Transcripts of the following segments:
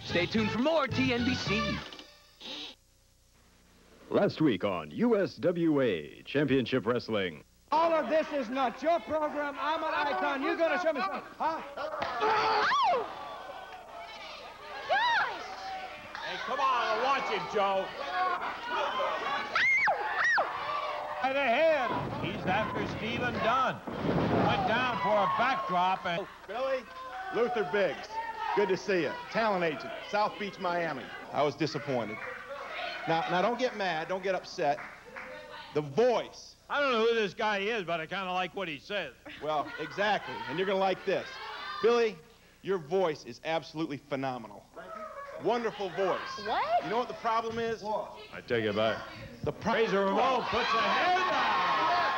Stay tuned for more TNBC. Last week on USWA Championship Wrestling. All of this is not your program. I'm an icon. You're going to show me something. Huh? Oh! Gosh! Hey, come on, watch it, Joe. Right ahead. He's after Stephen Dunn. Went down for a backdrop and... Billy, Luther Biggs. Good to see you. Talent agent, South Beach, Miami. I was disappointed. Now don't get mad, don't get upset. The voice. I don't know who this guy is, but I kind of like what he says. Well, exactly, and you're going to like this. Billy, your voice is absolutely phenomenal. Wonderful voice. What? You know what the problem is? What? I take it back. The Razor Ramon puts a head down.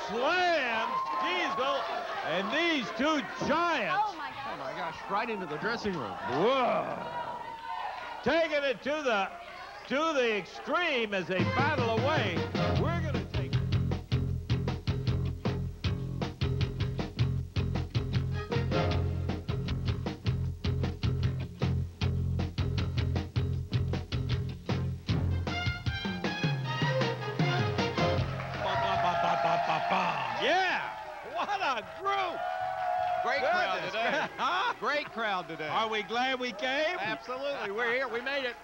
Slams Diesel, and these two giants. Oh, my God. Oh, my gosh, right into the dressing room. Whoa. Taking it to the extreme as they battle away. We're going to take... Yeah! What a group! Great crowd today. Huh? Great crowd today. Are we glad we came? Absolutely. We're here. We made it.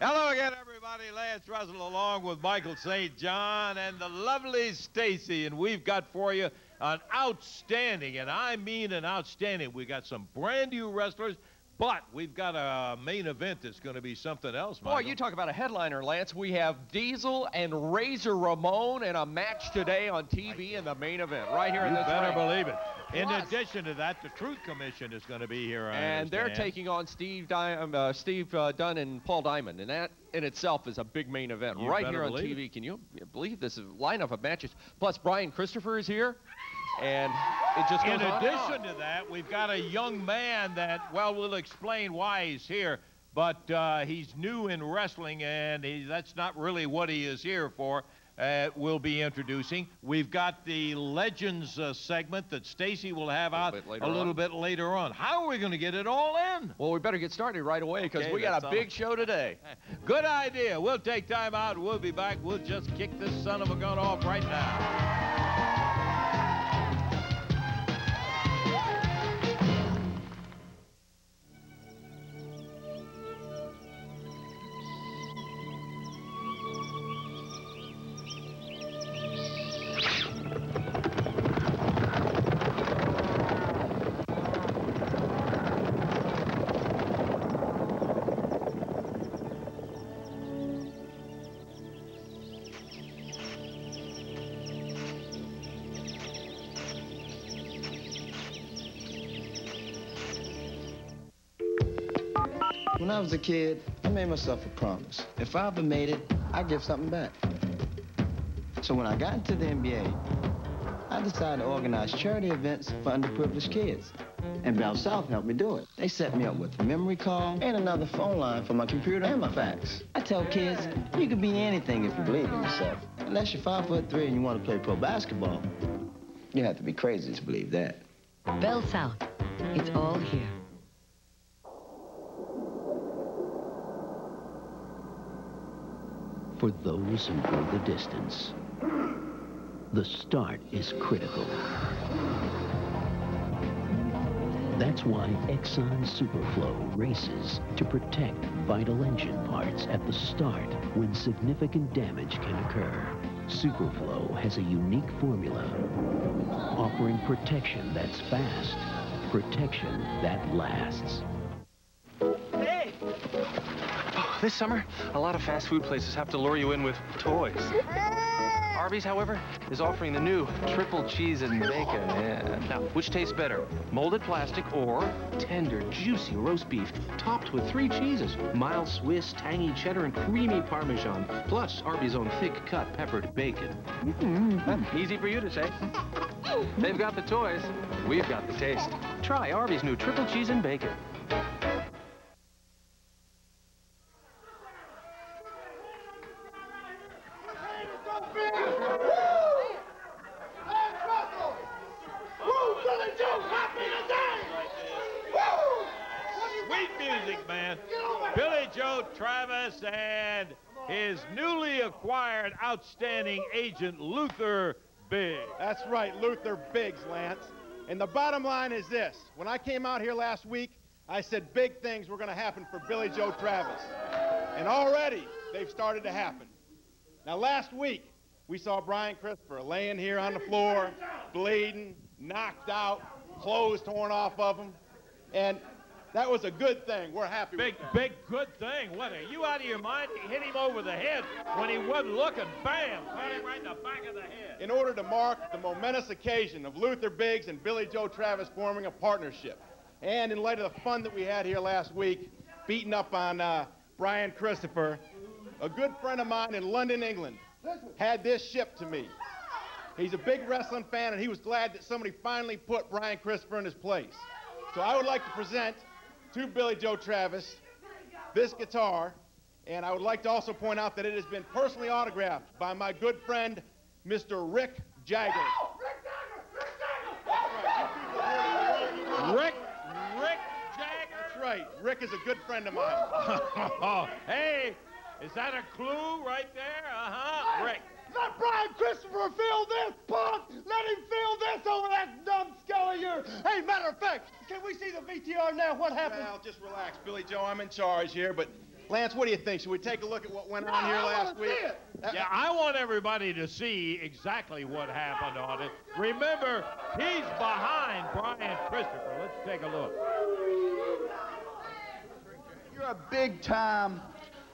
Hello again, everybody. Lance Russell along with Michael St. John and the lovely Stacy, and we've got for you an outstanding, and I mean an outstanding. We got some brand new wrestlers, but we've got a main event that's going to be something else, Michael. Boy, you talk about a headliner, Lance. We have Diesel and Razor Ramon in a match today on TV in the main event, right here in this better ring. believe it. In Plus, addition to that, the Truth Commission is going to be here. And they're taking on Steve Dunn and Paul Diamond, and that in itself is a big main event You right better here on believe TV. Can you believe this lineup of matches? Plus, Brian Christopher is here, and it just goes In on and on. addition to that, we've got a young man that, well, we'll explain why he's here, but he's new in wrestling, and that's not really what he is here for. We'll be introducing. We've got the Legends segment that Stacy will have out a little bit later on. How are we going to get it all in? Well, we better get started right away because we got a big show today. Good idea. We'll take time out. We'll be back. We'll just kick this son of a gun off right now. When I was a kid, I made myself a promise. If I ever made it, I'd give something back. So when I got into the NBA, I decided to organize charity events for underprivileged kids. And Bell South helped me do it. They set me up with a memory card and another phone line for my computer and my fax. I tell kids, you can be anything if you believe in yourself. Unless you're 5'3" and you want to play pro basketball, you have to be crazy to believe that. Bell South. It's all here. For those who go the distance, the start is critical. That's why Exxon Superflow races to protect vital engine parts at the start when significant damage can occur. Superflow has a unique formula, offering protection that's fast, protection that lasts. Hey! This summer, a lot of fast food places have to lure you in with toys. Arby's, however, is offering the new triple cheese and bacon. Yeah. Now, which tastes better, molded plastic or tender, juicy roast beef topped with 3 cheeses, mild Swiss, tangy cheddar, and creamy Parmesan, plus Arby's own thick-cut peppered bacon. Easy for you to say. They've got the toys, we've got the taste. Try Arby's new triple cheese and bacon. Sweet music Billy Joe Travis and his newly acquired outstanding agent, Luther Biggs. That's right, Luther Biggs, Lance. And the bottom line is this. When I came out here last week, I said big things were going to happen for Billy Joe Travis. And already, they've started to happen. Now, last week, we saw Brian Christopher laying here on the floor, bleeding, knocked out, clothes torn off of him. And that was a good thing. We're happy with that. Big good thing. What, are you out of your mind? He hit him over the head when he wasn't looking. Bam! Caught him right in the back of the head. In order to mark the momentous occasion of Luther Biggs and Billy Joe Travis forming a partnership, and in light of the fun that we had here last week, beating up on Brian Christopher, a good friend of mine in London, England, had this shipped to me. He's a big wrestling fan, and he was glad that somebody finally put Brian Christopher in his place. So I would like to present to Billy Joe Travis this guitar, and I would like to also point out that it has been personally autographed by my good friend, Mr. Rick Jagger. Rick Jagger? That's right. Rick is a good friend of mine. Hey, is that a clue right there? Uh-huh, Rick. Let Brian Christopher feel this, punk! Let him feel this over that dumb skull of yours! Hey, matter of fact, can we see the VTR now? What happened? Well, just relax, Billy Joe. I'm in charge here, but Lance, what do you think? Should we take a look at what went on here last week? Yeah, I want everybody to see exactly what happened on it. Remember, he's behind Brian Christopher. Let's take a look. You're a big-time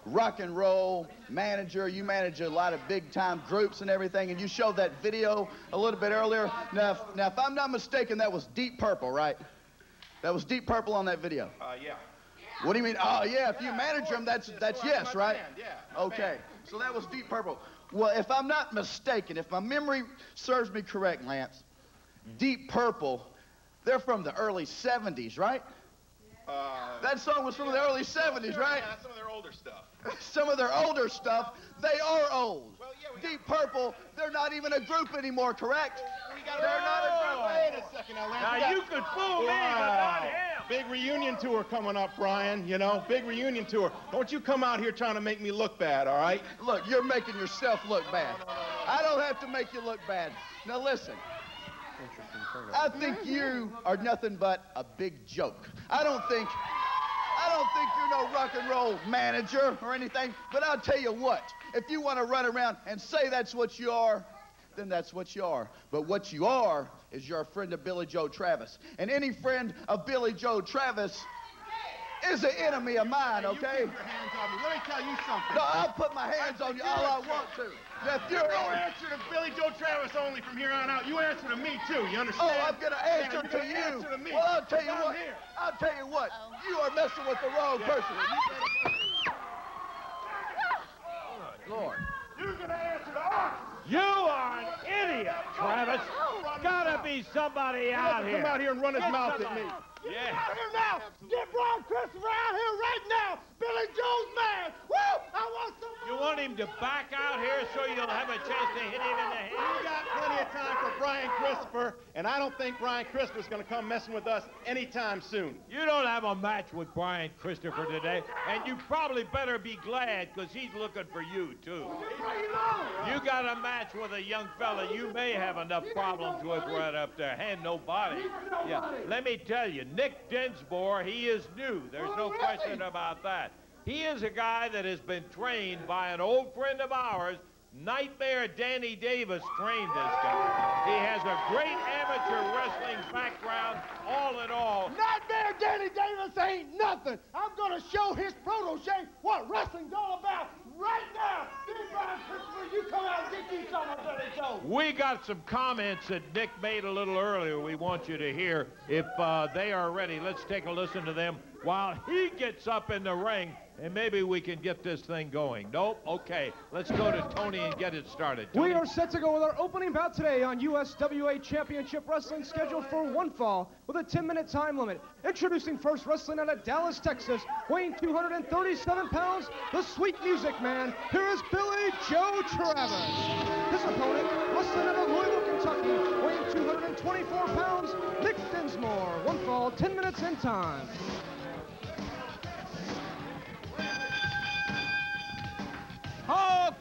rock and roll manager. You manage a lot of big-time groups and everything, and you showed that video a little bit earlier. Now, if I'm not mistaken, that was Deep Purple, right? That was Deep Purple on that video. Yeah. What do you mean? Oh, yeah, if you manage them, that's yes, right? Band, yeah. Okay, so that was Deep Purple. Well, if I'm not mistaken, if my memory serves me correct, Lance, Deep Purple, they're from the early 70s, right? That song was from the early 70s, right? Yeah, some of their older stuff. Some of their older stuff, they are old. Well, yeah, Deep Purple, they're not even a group anymore, correct? They're not a group. Wait a second now, Lance. Now, you could fool me, but not him. Big reunion tour coming up, Brian, you know, big reunion tour. Don't you come out here trying to make me look bad, all right? Look, you're making yourself look bad. I don't have to make you look bad. Now, listen. I think you are nothing but a big joke. I don't think you're no rock and roll manager or anything, but I'll tell you what, if you want to run around and say that's what you are, then that's what you are. But what you are is you're a friend of Billy Joe Travis. And any friend of Billy Joe Travis is an enemy of mine, okay? You keep your hands on me. Let me tell you something. No, I'll put my hands on you all I want to. Now, if You don't answer to Billy Joe Travis only from here on out. You answer to me, too. You understand? Oh, I'm going to answer to you. Answer to me. Well, I'll tell you I'm what. here. I'll tell you what. You are messing with the wrong person. Lord. You're going to answer to us. You are an idiot, Travis. Gotta be somebody out here. Come out here and run his mouth at me. Yeah. Out here now! Get Brian Christopher out here right now! Billy Joe's man! Woo! I want some. You want him to back out here so you'll have a chance to hit him in the head? We got plenty of time for Brian Christopher, and I don't think Brian Christopher's going to come messing with us anytime soon. You don't have a match with Brian Christopher today, and you probably better be glad because he's looking for you, too. You got a match with a young fella you may have enough problems with right up there. And nobody. Yeah, let me tell you, Nick Dinsmore, he is new. There's no question about that. He is a guy that has been trained by an old friend of ours. Nightmare Danny Davis trained this guy. He has a great amateur wrestling background, all in all. Nightmare Danny Davis ain't nothing. I'm going to show his protege what wrestling's all about right now. Get Brian Christopher, you come out and get you some of Billy Joe. We got some comments that Nick made a little earlier we want you to hear. If they are ready, let's take a listen to them while he gets up in the ring, and maybe we can get this thing going. Nope? Okay. Let's go to Tony and get it started. Tony. We are set to go with our opening bout today on USWA Championship Wrestling, scheduled for one fall with a 10-minute time limit. Introducing first, wrestling out of Dallas, Texas, weighing 237 pounds, the Sweet Music Man. Here is Billy Joe Travis. His opponent, wrestling out of Louisville, Kentucky, weighing 224 pounds, Nick Dinsmore. One fall, 10 minutes in time.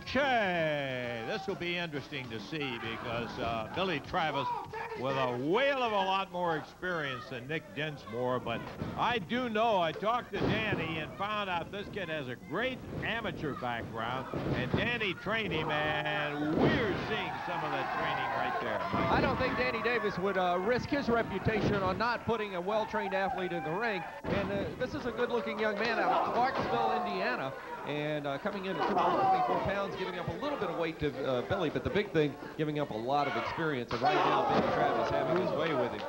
Okay, this will be interesting to see because Billy Travis with a whale of a lot more experience than Nick Dinsmore, but I do know, I talked to Danny and found out this kid has a great amateur background, and Danny trained him, and we're seeing some of that training right there. I don't think Danny Davis would risk his reputation on not putting a well-trained athlete in the ring, and this is a good-looking young man out of Clarksville, Indiana, and coming in at 224 pounds, giving up a little bit of weight to Billy, but the big thing, giving up a lot of experience. And right now, Billy Travis having his way with him.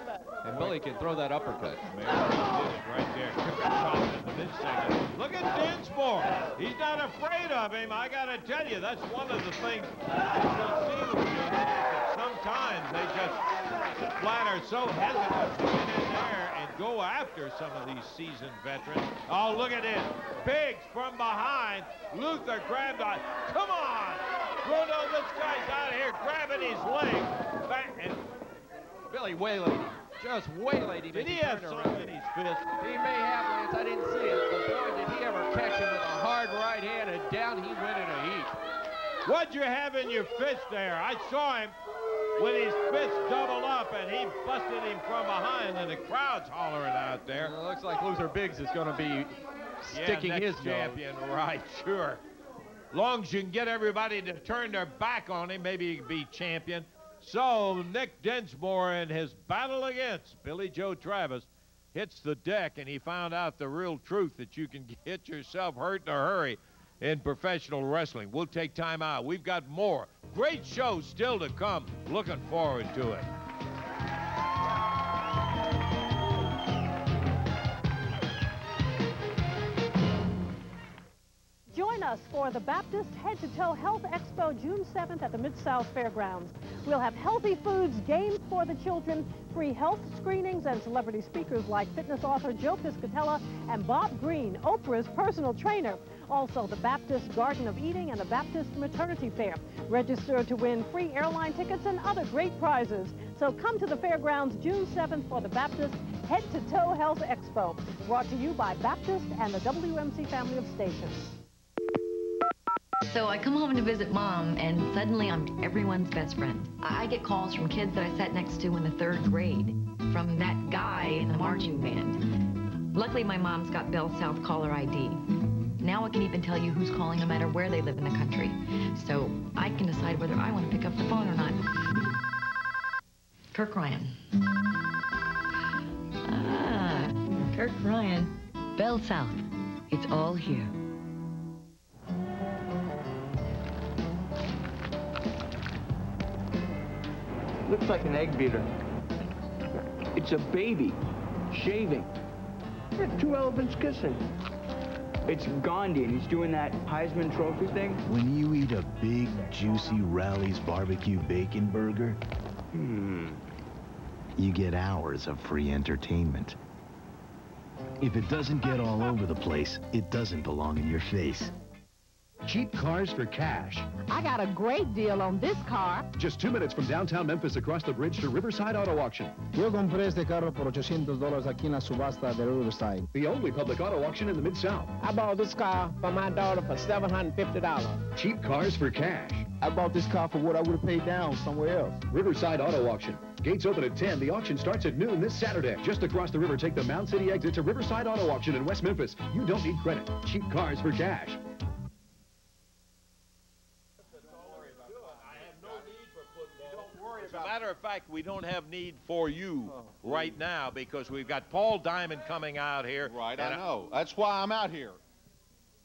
And Billy can throw that uppercut. Man, he did it right there. Took a shot in the mid-second. Look at Dinsmore. He's not afraid of him. I got to tell you, that's one of the things you'll see with you. Sometimes they just flat are so hesitant to get in there and go after some of these seasoned veterans. Oh, look at this. Biggs from behind. Luther grabbed on. Come on. Bruno, this guy's out here grabbing his leg. Back and Billy waylaid him. Just waylaid him. Did he have something in his fist? He may have, Lance. I didn't see it. But boy, did he ever catch him with a hard right hand, and down he went in a heap. What'd you have in your fist there? I saw him with his fist doubled up, and he busted him from behind, and the crowd's hollering out there. Well, it looks like Luther Biggs is going to be sticking his champion, right, sure. Long as you can get everybody to turn their back on him, maybe he can be champion. So Nick Dinsmore in his battle against Billy Joe Travis hits the deck, and he found out the real truth that you can get yourself hurt in a hurry in professional wrestling. We'll take time out. We've got more great shows still to come. Looking forward to it. Join us for the Baptist Head to Toe Health Expo June 7th at the Mid-South Fairgrounds. We'll have healthy foods, games for the children, free health screenings, and celebrity speakers like fitness author Joe Piscatella and Bob Green, Oprah's personal trainer. Also, the Baptist Garden of Eating and the Baptist Maternity Fair. Register to win free airline tickets and other great prizes. So come to the fairgrounds June 7th for the Baptist Head to Toe Health Expo. Brought to you by Baptist and the WMC family of stations. So I come home to visit Mom, and suddenly I'm everyone's best friend. I get calls from kids that I sat next to in the 3rd grade, from that guy in the marching band. Luckily, my mom's got Bell South caller ID. Now I can even tell you who's calling no matter where they live in the country. So I can decide whether I want to pick up the phone or not. Kirk Ryan. Ah, Kirk Ryan. Bell South. It's all here. Looks like an egg beater. It's a baby shaving. Yeah, 2 elephants kissing. It's Gandhi, and he's doing that Heisman Trophy thing. When you eat a big, juicy Rally's barbecue bacon burger, you get hours of free entertainment. If it doesn't get all over the place, it doesn't belong in your face. Cheap cars for cash. I got a great deal on this car. Just 2 minutes from downtown Memphis across the bridge to Riverside Auto Auction. Yo compré este carro por $800 aquí en la subasta de Riverside. The only public auto auction in the Mid-South. I bought this car for my daughter for $750. Cheap cars for cash. I bought this car for what I would have paid down somewhere else. Riverside Auto Auction. Gates open at 10. The auction starts at noon this Saturday. Just across the river, take the Mound City exit to Riverside Auto Auction in West Memphis. You don't need credit. Cheap cars for cash. As a matter of fact, we don't have need for you right now because we've got Paul Diamond coming out here. Right, I know. That's why I'm out here.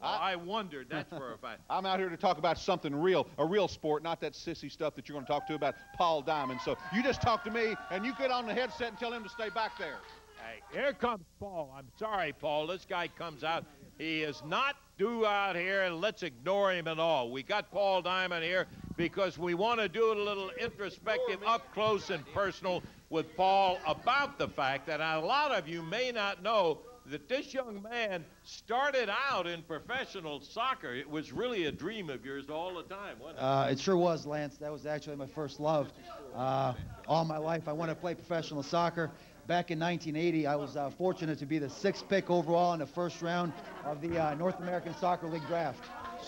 I wondered, that's for a fact. I'm out here to talk about something real, a real sport, not that sissy stuff that you're going to talk to about Paul Diamond. So you just talk to me, and you get on the headset and tell him to stay back there. Hey, here comes Paul. I'm sorry, Paul. This guy comes out. He is not due out here, and let's ignore him at all. We got Paul Diamond here because we want to do a little introspective, up close and personal with Paul about the fact that a lot of you may not know that this young man started out in professional soccer. It was really a dream of yours all the time, wasn't it? It sure was, Lance. That was actually my first love. All my life, I wanted to play professional soccer. Back in 1980, I was fortunate to be the 6th pick overall in the first round of the North American Soccer League draft.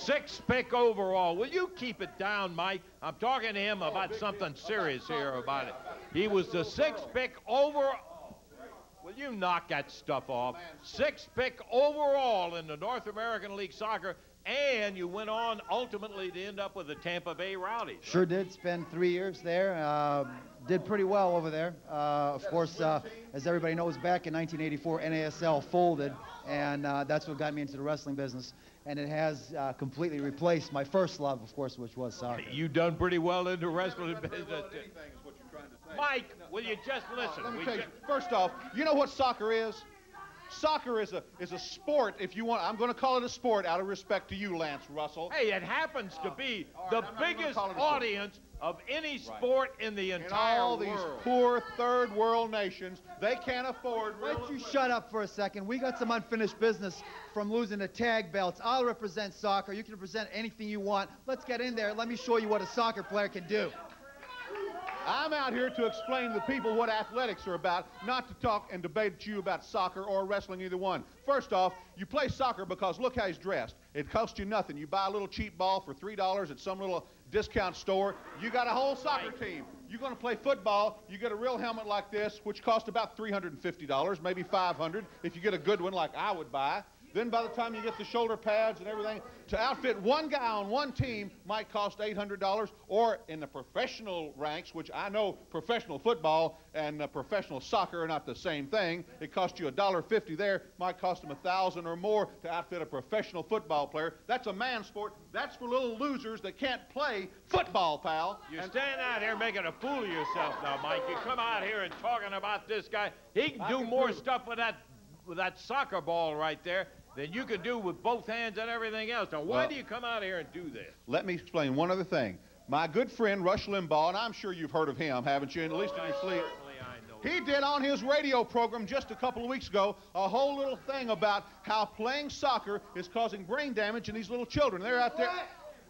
6th pick overall. Will you keep it down, Mike? I'm talking to him about something serious here about it. He was the 6th pick overall. Will you knock that stuff off? 6th pick overall in the North American League Soccer, and you went on ultimately to end up with the Tampa Bay Rowdies. Sure did. Spend 3 years there. Did pretty well over there. Of course, as everybody knows, back in 1984, NASL folded, and that's what got me into the wrestling business. And it has completely replaced my first love, of course, which was soccer. You've done pretty well in the wrestling business. Mike, will you just listen? Let me tell you, first off, you know what soccer is? Soccer is a sport, if you want. I'm going to call it a sport out of respect to you, Lance Russell. Hey, it happens to be the biggest audience of any sport in the entire world. In all these poor third world nations, they can't afford. Why don't you shut up for a second? We got some unfinished business from losing the tag belts. I'll represent soccer. You can represent anything you want. Let's get in there. Let me show you what a soccer player can do. I'm out here to explain to the people what athletics are about, not to talk and debate to you about soccer or wrestling, either one. First off, you play soccer because look how he's dressed. It costs you nothing. You buy a little cheap ball for $3 at some little discount store. You got a whole soccer team. You're going to play football. You get a real helmet like this, which costs about $350, maybe $500 if you get a good one like I would buy. Then by the time you get the shoulder pads and everything, to outfit one guy on one team might cost $800, or in the professional ranks, which I know professional football and professional soccer are not the same thing. It costs you $1.50 there, might cost them $1,000 or more to outfit a professional football player. That's a man sport. That's for little losers that can't play football, pal. You're standing out here making a fool of yourself now, Mike. You come out here and talking about this guy. He can do more stuff with that soccer ball right there than you can do with both hands and everything else. Now, why do you come out here and do this? Let me explain one other thing. My good friend Rush Limbaugh, and I'm sure you've heard of him, haven't you, at least in your sleep? He did on his radio program just a couple of weeks ago a whole little thing about how playing soccer is causing brain damage in these little children. They're out there.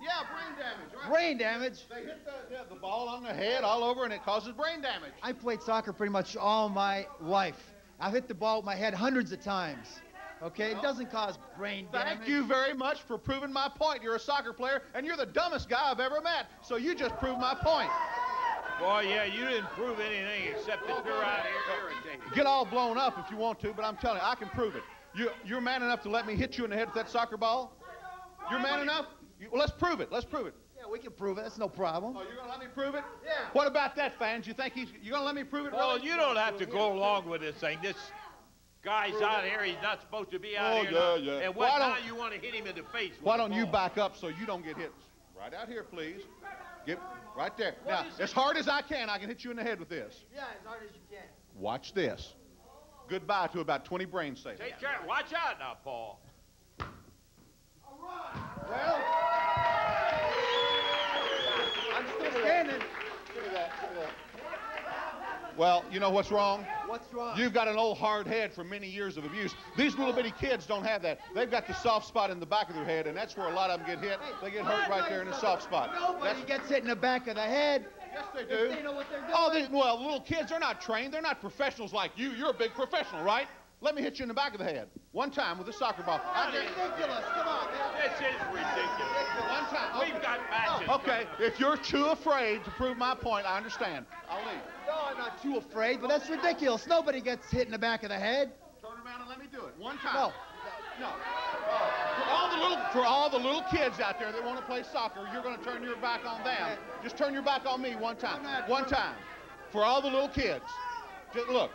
Yeah, brain damage. Right? Brain damage? They hit the ball on the head all over, and it causes brain damage. I played soccer pretty much all my life. I've hit the ball with my head hundreds of times. Okay, it doesn't cause brain damage. Thank you very much for proving my point. You're a soccer player, and you're the dumbest guy I've ever met. So you just proved my point. Boy, yeah, you didn't prove anything except that you're out here irritating. Get all blown up if you want to, but I'm telling you, I can prove it. You're man enough to let me hit you in the head with that soccer ball? You're man enough? Well, let's prove it. Let's prove it. Yeah, we can prove it. That's no problem. Oh, you're going to let me prove it? Yeah. What about that, fans? You think you're going to let me prove it? Well, you don't have to go along with this thing. This guy's out here. He's not supposed to be out here. Oh, yeah. And what now you want to hit him in the face with Why don't you back up so you don't get hit? Right out here, please. Get right there. Now, as hard as I can hit you in the head with this. Yeah, as hard as you can. Watch this. Goodbye to about 20 brain cells. Take care. Watch out now, Paul. All right. Well, I'm still standing. Give me that. Well, you know what's wrong? What's wrong? You've got an old hard head from many years of abuse. These little bitty kids don't have that. They've got the soft spot in the back of their head, and that's where a lot of them get hit. They get hurt right there in the soft spot. Nobody gets hit in the back of the head. Yes, they do. They know what they're doing. Oh, well, the little kids, they're not trained. They're not professionals like you. You're a big professional, right? Let me hit you in the back of the head. One time with a soccer ball. That's ridiculous. Come on, man. This is ridiculous. One time. We've got matches. Okay, if you're too afraid to prove my point, I understand. I'll leave. No, I'm not too afraid, but that's ridiculous. Nobody gets hit in the back of the head. Turn around and let me do it. One time. No. For all the little kids out there that want to play soccer, you're going to turn your back on them. Just turn your back on me one time. One time. For all the little kids. Just look.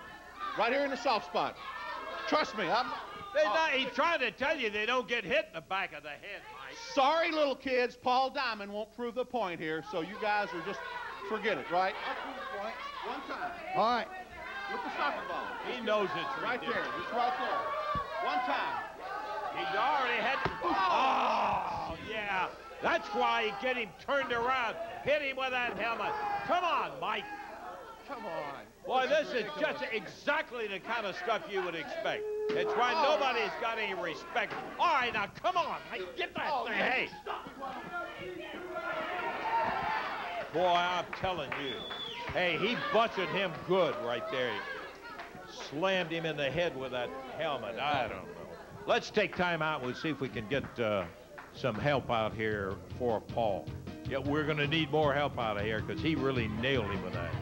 Right here in the soft spot. Trust me. He's trying to tell you they don't get hit in the back of the head, Mike. Sorry, little kids. Paul Diamond won't prove the point here, so you guys are just forget it, right? I'll prove the point. One time. All right. With the soccer ball. He knows it's right there. Just right there. One time. He's already had. Oh, yeah. That's why you get him turned around. Hit him with that helmet. Come on, Mike. Come on. Boy, this is just exactly the kind of stuff you would expect. It's why nobody's got any respect. All right, now, come on. Get that thing. Hey. Boy, I'm telling you. Hey, he busted him good right there. Slammed him in the head with that helmet. I don't know. Let's take time out and we'll see if we can get some help out here for Paul. Yeah, we're going to need more help out of here because he really nailed him with that.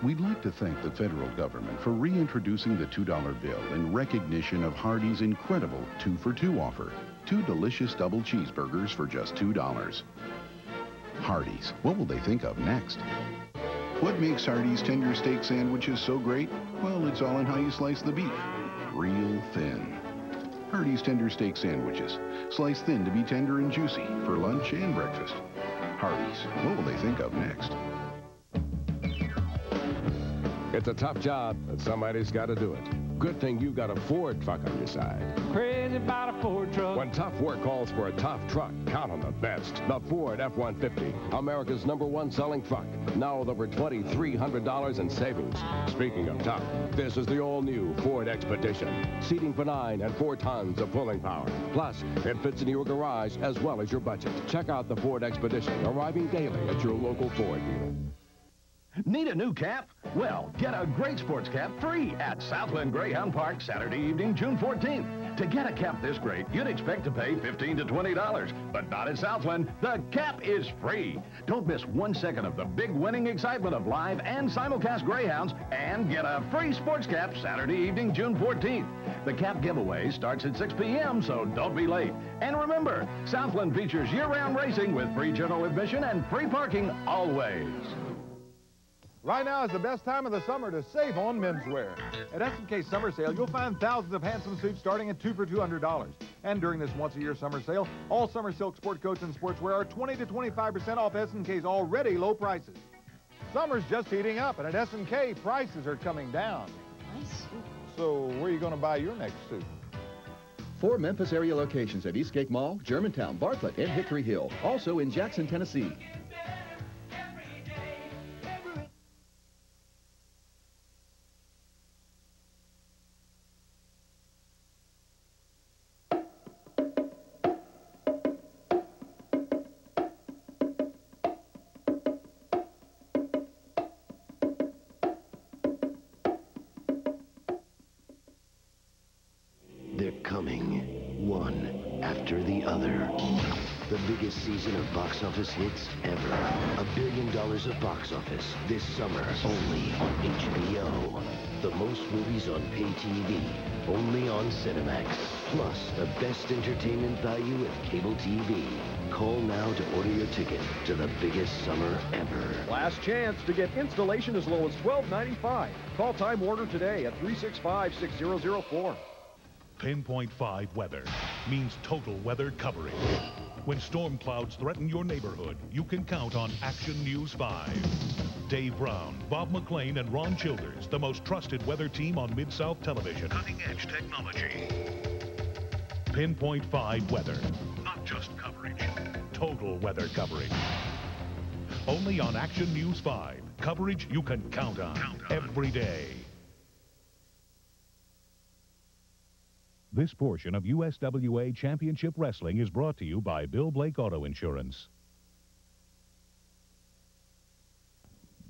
We'd like to thank the federal government for reintroducing the $2 bill in recognition of Hardee's incredible 2-for-2 offer. 2 delicious double cheeseburgers for just $2. Hardee's, what will they think of next? What makes Hardee's tender steak sandwiches so great? Well, it's all in how you slice the beef. Real thin. Hardee's tender steak sandwiches. Sliced thin to be tender and juicy for lunch and breakfast. Hardee's, what will they think of next? It's a tough job, but somebody's got to do it. Good thing you've got a Ford truck on your side. Crazy about a Ford truck. When tough work calls for a tough truck, count on the best. The Ford F-150, America's #1 selling truck. Now with over $2,300 in savings. Speaking of tough, this is the all-new Ford Expedition. Seating for 9 and 4 tons of pulling power. Plus, it fits into your garage as well as your budget. Check out the Ford Expedition, arriving daily at your local Ford dealer. Need a new cap? Well, get a great sports cap free at Southland Greyhound Park Saturday evening, June 14th. To get a cap this great, you'd expect to pay $15 to $20, but not at Southland. The cap is free. Don't miss 1 second of the big winning excitement of live and simulcast Greyhounds and get a free sports cap Saturday evening, June 14th. The cap giveaway starts at 6 p.m., so don't be late. And remember, Southland features year-round racing with free general admission and free parking always. Right now is the best time of the summer to save on menswear. At S&K Summer Sale, you'll find thousands of handsome suits starting at 2 for $200. And during this once-a-year summer sale, all summer silk sport coats and sportswear are 20 to 25% off S&K's already low prices. Summer's just heating up, and at S&K, prices are coming down. Nice suit. So where are you going to buy your next suit? 4 Memphis area locations at Eastgate Mall, Germantown, Bartlett, and Hickory Hill. Also in Jackson, Tennessee. Coming, one after the other. The biggest season of box office hits ever. $1 billion of box office this summer, only on HBO. The most movies on pay TV, only on Cinemax. Plus, the best entertainment value of cable TV. Call now to order your ticket to the biggest summer ever. Last chance to get installation as low as $12.95. Call time order today at 365-6004. Pinpoint 5 weather means total weather coverage. When storm clouds threaten your neighborhood, you can count on Action News 5. Dave Brown, Bob McLean, and Ron Childers, the most trusted weather team on Mid-South television. Cutting-edge technology. Pinpoint 5 weather. Not just coverage. Total weather coverage. Only on Action News 5. Coverage you can count on. Every day. This portion of USWA Championship Wrestling is brought to you by Bill Blake Auto Insurance.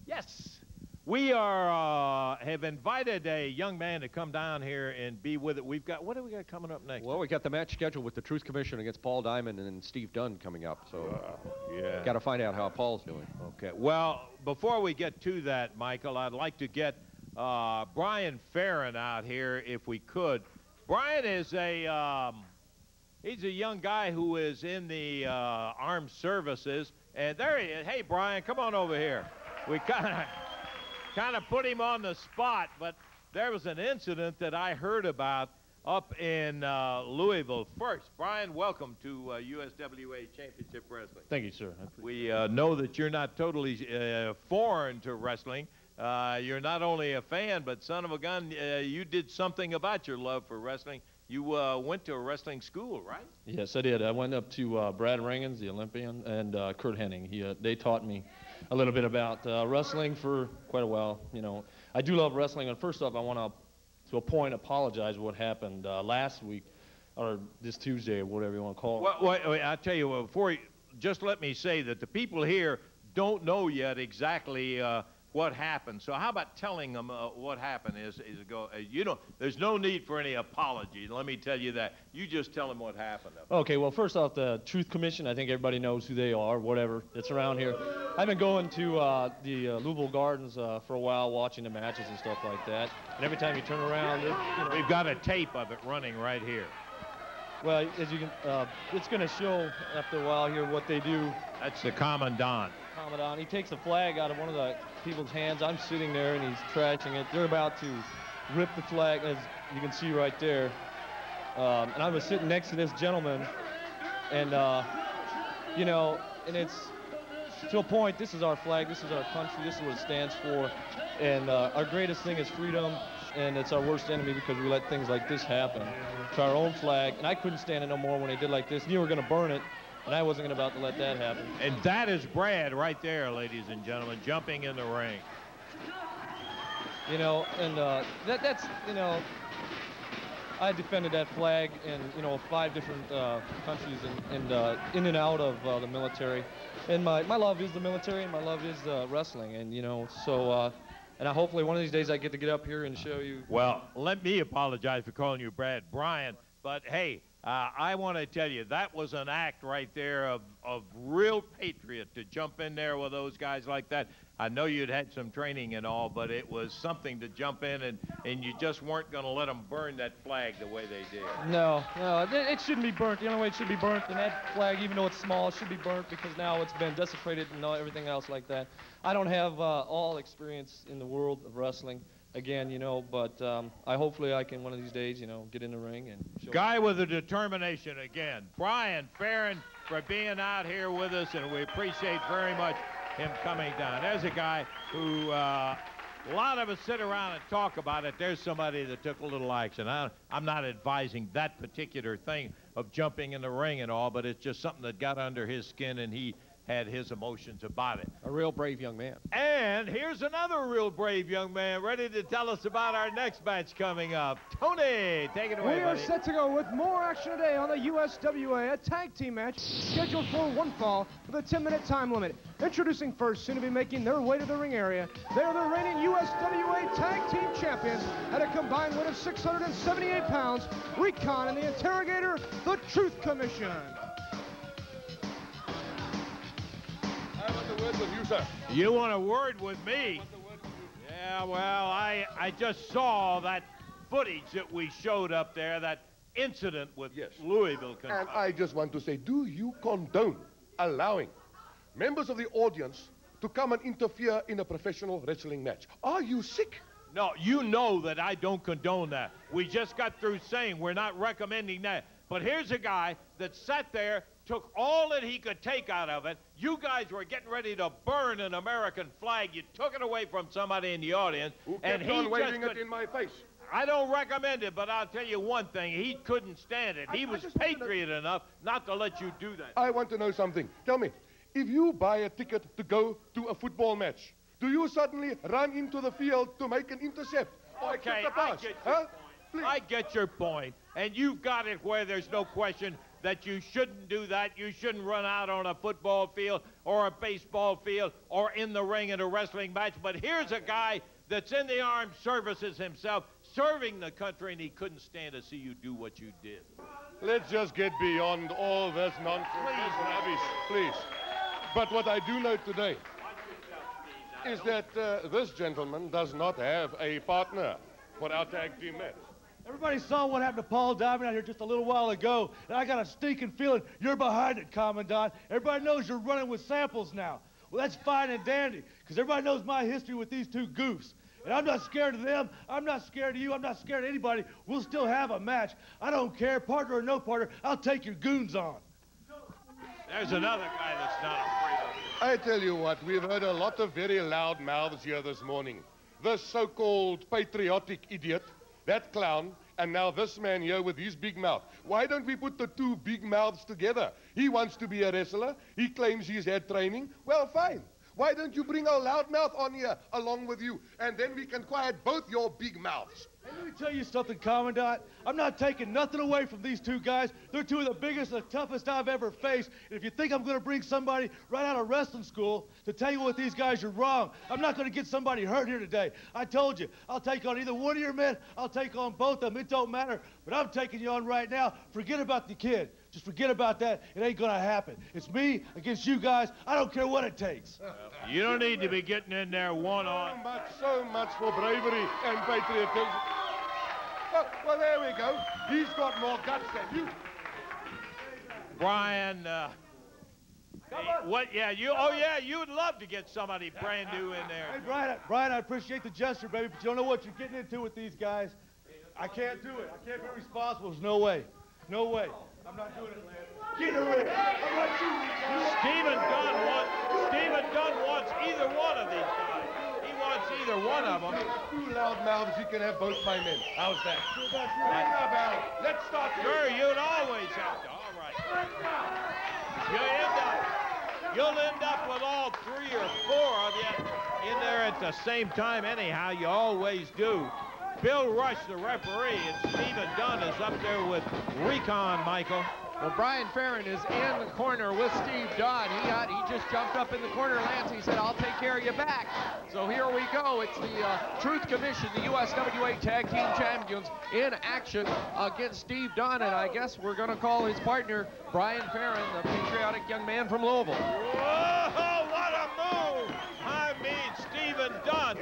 Yes, we are have invited a young man to come down here and be with it. We've got, what do we got coming up next? Well, we got the match scheduled with the Truth Commission against Paul Diamond and Steve Dunn coming up. So yeah, got to find out how Paul's doing. Okay. Well, before we get to that, Michael, I'd like to get Brian Farron out here if we could. Brian is he's a young guy who is in the armed services, and there he is. Hey, Brian, come on over here. We kind of put him on the spot, but there was an incident that I heard about up in Louisville. First, Brian, welcome to USWA Championship Wrestling. Thank you, sir. We know that you're not totally foreign to wrestling. You're not only a fan, but son of a gun, you did something about your love for wrestling. You went to a wrestling school, right? Yes, I did. I went up to Brad Rangens, the Olympian, and Kurt Hennig. They taught me a little bit about wrestling for quite a while. You know, I do love wrestling. And first off, I want to a point, apologize for what happened last week, or this Tuesday, or whatever you want to call it. Well, wait, I'll tell you, before you, just let me say that the people here don't know yet exactly what happened. So how about telling them what happened you know, there's no need for any apology. Let me tell you that. You just tell them what happened. Okay, well, first off, the Truth Commission, I think everybody knows who they are, whatever. It's around here. I've been going to the Louisville Gardens for a while, watching the matches and stuff like that. And every time you turn around, you know, we've got a tape of it running right here. Well, as you can, it's going to show after a while here what they do. That's the commandant. He takes the flag out of one of the people's hands. I'm sitting there and he's trashing it. They're about to rip the flag, as you can see right there. And I was sitting next to this gentleman, and you know, and it's to a point. This is our flag. This is our country. This is what it stands for. And our greatest thing is freedom, and it's our worst enemy because we let things like this happen to our own flag. And I couldn't stand it no more when they did like this. And you were going to burn it. And I wasn't about to let that happen. And that is Brad right there, ladies and gentlemen, jumping in the ring. You know, and that's, you know, I defended that flag in, you know, 5 different countries and in and out of the military. And my love is the military and my love is wrestling. And, you know, so, and hopefully one of these days I get to get up here and show you. Well, let me apologize for calling you Brad Bryan, but hey, I want to tell you, that was an act right there of real patriot to jump in there with those guys like that. I know you'd had some training and all, but it was something to jump in, and you just weren't going to let them burn that flag the way they did. No, it shouldn't be burnt. The only way it should be burnt, and that flag, even though it's small, it should be burnt because now it's been desecrated and everything else like that. I don't have all experience in the world of wrestling. Again, you know, but hopefully I can one of these days, you know, get in the ring and show. Guy with a determination again. Brian Farron for being out here with us, and we appreciate very much him coming down. There's a guy who a lot of us sit around and talk about it. There's somebody that took a little action. I'm not advising that particular thing of jumping in the ring and all, but it's just something that got under his skin, and he had his emotions about it. A real brave young man. And here's another real brave young man ready to tell us about our next match coming up. Tony, take it away, We are set to go with more action today on the USWA, a tag team match scheduled for one fall with a 10-minute time limit. Introducing first, soon to be making their way to the ring area, they are the reigning USWA Tag Team Champions at a combined weight of 678 pounds, Recon and the Interrogator, the Truth Commission. I want a word with you, sir. You want a word with me? Yeah, well, I just saw that footage that we showed up there, that incident with Louisville. And I just want to say, do you condone allowing members of the audience to come and interfere in a professional wrestling match? Are you sick? No, you know that I don't condone that. We just got through saying we're not recommending that. But here's a guy that sat there, took all that he could take out of it. You guys were getting ready to burn an American flag. You took it away from somebody in the audience. Who kept on waving it in my face? I don't recommend it, but I'll tell you one thing. He couldn't stand it. He was patriot enough not to let you do that. I want to know something. Tell me, if you buy a ticket to go to a football match, do you suddenly run into the field to make an intercept? Okay, I get your point. I get your point. And you've got it where there's no question that you shouldn't do that. You shouldn't run out on a football field or a baseball field or in the ring in a wrestling match. But here's a guy that's in the armed services himself, serving the country, and he couldn't stand to see you do what you did. Let's just get beyond all this nonsense. Please, rubbish, please. But what I do know today is that this gentleman does not have a partner for our tag team match. Everybody saw what happened to Paul Diamond out here just a little while ago, and I got a stinking feeling you're behind it, Commandant. Everybody knows you're running with samples now. Well, that's fine and dandy, because everybody knows my history with these two goofs. And I'm not scared of them. I'm not scared of you. I'm not scared of anybody. We'll still have a match. I don't care, partner or no partner. I'll take your goons on. There's another guy that's not afraid of you. I tell you what, we've heard a lot of very loud mouths here this morning. This so-called patriotic idiot, that clown, and now this man here with his big mouth. Why don't we put the two big mouths together? He wants to be a wrestler. He claims he's had training. Well, fine. Why don't you bring a loudmouth on here along with you, and then we can quiet both your big mouths. Hey, let me tell you something, Commandant. I'm not taking nothing away from these two guys. They're two of the biggest and the toughest I've ever faced. And if you think I'm going to bring somebody right out of wrestling school to tell you what these guys, you're wrong. I'm not going to get somebody hurt here today. I told you, I'll take on either one of your men. I'll take on both of them. It don't matter. But I'm taking you on right now. Forget about the kid. Just forget about that. It ain't going to happen. It's me against you guys. I don't care what it takes. You don't need to be getting in there one-on. So much for bravery and patriotism. Well, there we go. He's got more guts than you. Brian, what? Yeah, you. Oh, yeah, you would love to get somebody brand new in there. Hey, Brian, I appreciate the gesture, baby, but you don't know what you're getting into with these guys. I can't do it. I can't be responsible. There's no way. No way. I'm not doing it, Lance. Get in the ring. I'm not shooting. Stephen Dunn wants either one of these guys. He wants either one of them. Two loud mouths, you can have both my men. How's that? Let's start. Sure, you'd always have to. All right. You'll end up with all 3 or 4 of you in there at the same time anyhow. You always do. Bill Rush, the referee, and Stephen Dunn is up there with Recon, Michael. Well, Brian Ferrin is in the corner with Steve Dunn. He just jumped up in the corner, Lance. He said, I'll take care of you back. So here we go. It's the Truth Commission, the USWA Tag Team Champions, in action against Steve Dunn. And I guess we're going to call his partner, Brian Ferrin, the patriotic young man from Louisville. Whoa, what a move! I mean, Stephen Dunn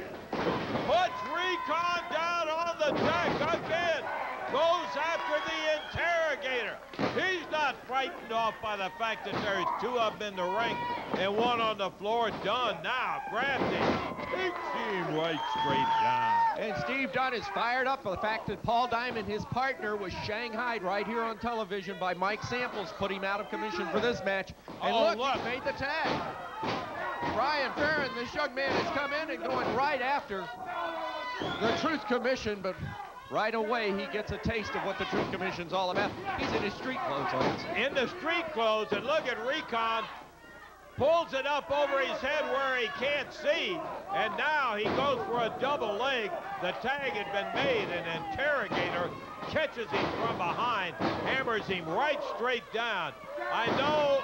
puts Recon down on the deck again. Goes after the interrogator. He's not frightened off by the fact that there's 2 of them in the ring and 1 on the floor. Dunn now grabbed him. He came right straight down. And Steve Dunn is fired up for the fact that Paul Diamond, his partner, was shanghaied right here on television by Mike Samples, put him out of commission for this match. And look, he made the tag. Brian Ferrin, this young man, has come in and going right after the Truth Commission, but right away, he gets a taste of what the Truth Commission's all about. He's in his street clothes, Lance. In the street clothes, and look at Recon. Pulls it up over his head where he can't see, and now he goes for a double leg. The tag had been made, and Interrogator catches him from behind, hammers him right straight down. I know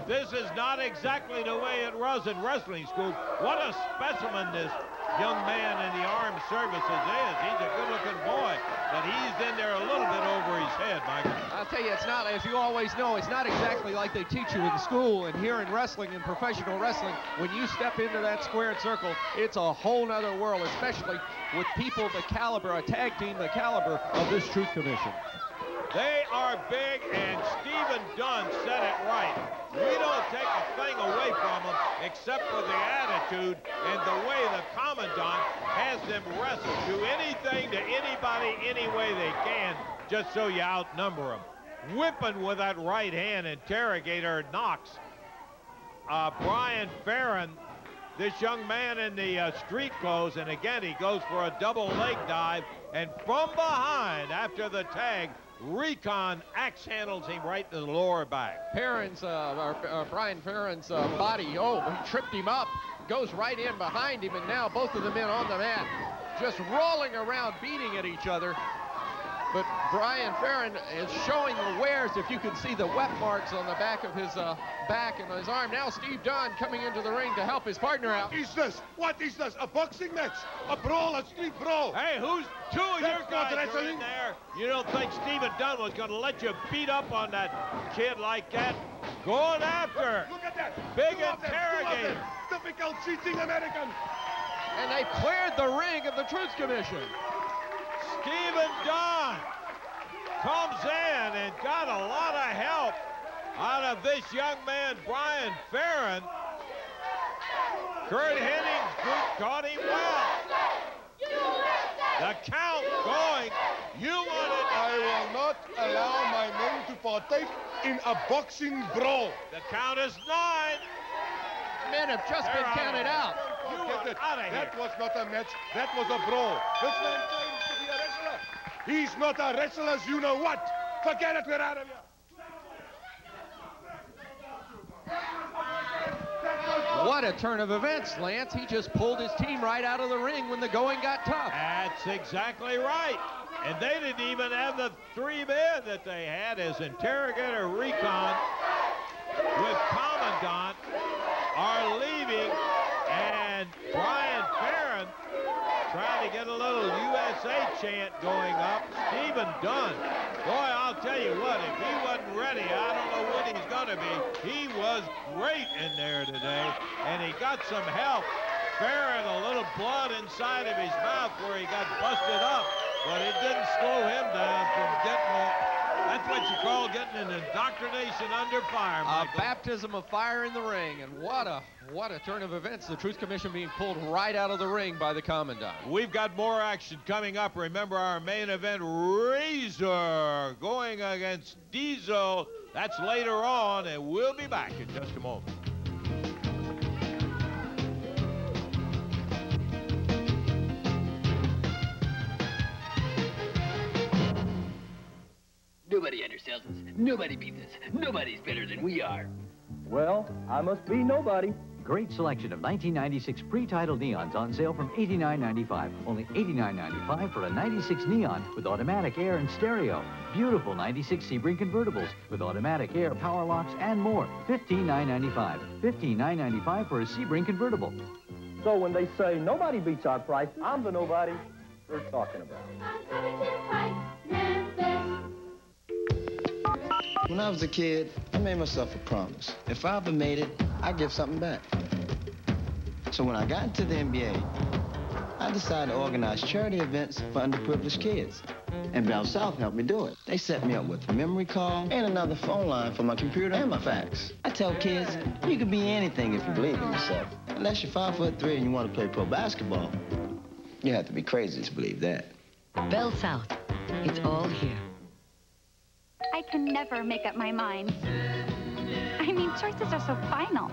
this is not exactly the way it was in wrestling school. What a specimen this young man in the armed services is. He's a good-looking boy, but he's in there a little bit over his head, Michael. I'll tell you, it's not, as you always know, it's not exactly like they teach you in school and here in wrestling, in professional wrestling. When you step into that squared circle, it's a whole nother world, especially with people the caliber, a tag team the caliber of this Truth Commission. They are big, and Stephen Dunn said it right. We don't take a thing away from them except for the attitude and the way the Commandant has them wrestle. Do anything to anybody any way they can just so you outnumber them. Whipping with that right hand, Interrogator knocks Brian Ferrin, this young man in the street clothes, and again he goes for a double leg dive, and from behind after the tag, Recon axe handles him right to the lower back. Brian Ferrin's body, he tripped him up, goes right in behind him, and now both of the men on the mat just rolling around, beating at each other. But Brian Ferrin is showing the wears, if you can see the wet marks on the back of his back and his arm. Now Steve Dunn coming into the ring to help his partner out. What is this? What is this? A boxing match? A brawl? A street brawl? Hey, who's 2 of your guys are in there? You don't think Stephen Dunn was going to let you beat up on that kid like that? Going after. Look at that. Big Interrogator. Typical cheating American. And they cleared the ring of the Truth Commission. Stephen Dunn comes in and got a lot of help out of this young man, Brian Ferrin. Kurt Henning's group caught him well. The count going. You want it. I will not allow my men to partake in a boxing brawl. The count is 9. Men have just been counted out. That was not a match. That was a brawl. This man claims to be a wrestler. He's not a wrestler, as you know what. Forget it, we're out of here. What a turn of events, Lance. He just pulled his team right out of the ring when the going got tough. That's exactly right. And they didn't even have the 3 men that they had as Interrogator Recon with Commandant are leaving, and Brian Farron trying to get a little USA chant going up. Stephen Dunn. Boy, I'll tell you what, if he wasn't ready, I don't know what he's going to be. He was great in there today, and he got some help. Farron, a little blood inside of his mouth where he got busted up, but it didn't slow him down from getting that's what you call getting an indoctrination under fire, Michael. A baptism of fire in the ring, and what a turn of events. The Truth Commission being pulled right out of the ring by the Commandant. We've got more action coming up. Remember our main event, Razor going against Diesel. That's later on, and we'll be back in just a moment. Nobody undersells us. Nobody beats us. Nobody's better than we are. Well, I must be nobody. Great selection of 1996 pre-title neons on sale from $89.95. Only $89.95 for a 96 neon with automatic air and stereo. Beautiful 96 Sebring convertibles with automatic air, power locks, and more. $15,995. $15,995 for a Sebring convertible. So when they say nobody beats our price, I'm the nobody they're talking about. When I was a kid, I made myself a promise. If I ever made it, I'd give something back. So when I got into the NBA, I decided to organize charity events for underprivileged kids. And Bell South helped me do it. They set me up with a memory card and another phone line for my computer and my fax. I tell kids, you can be anything if you believe in yourself. Unless you're 5'3" and you want to play pro basketball, you have to be crazy to believe that. Bell South, it's all here. I can never make up my mind. I mean, choices are so final.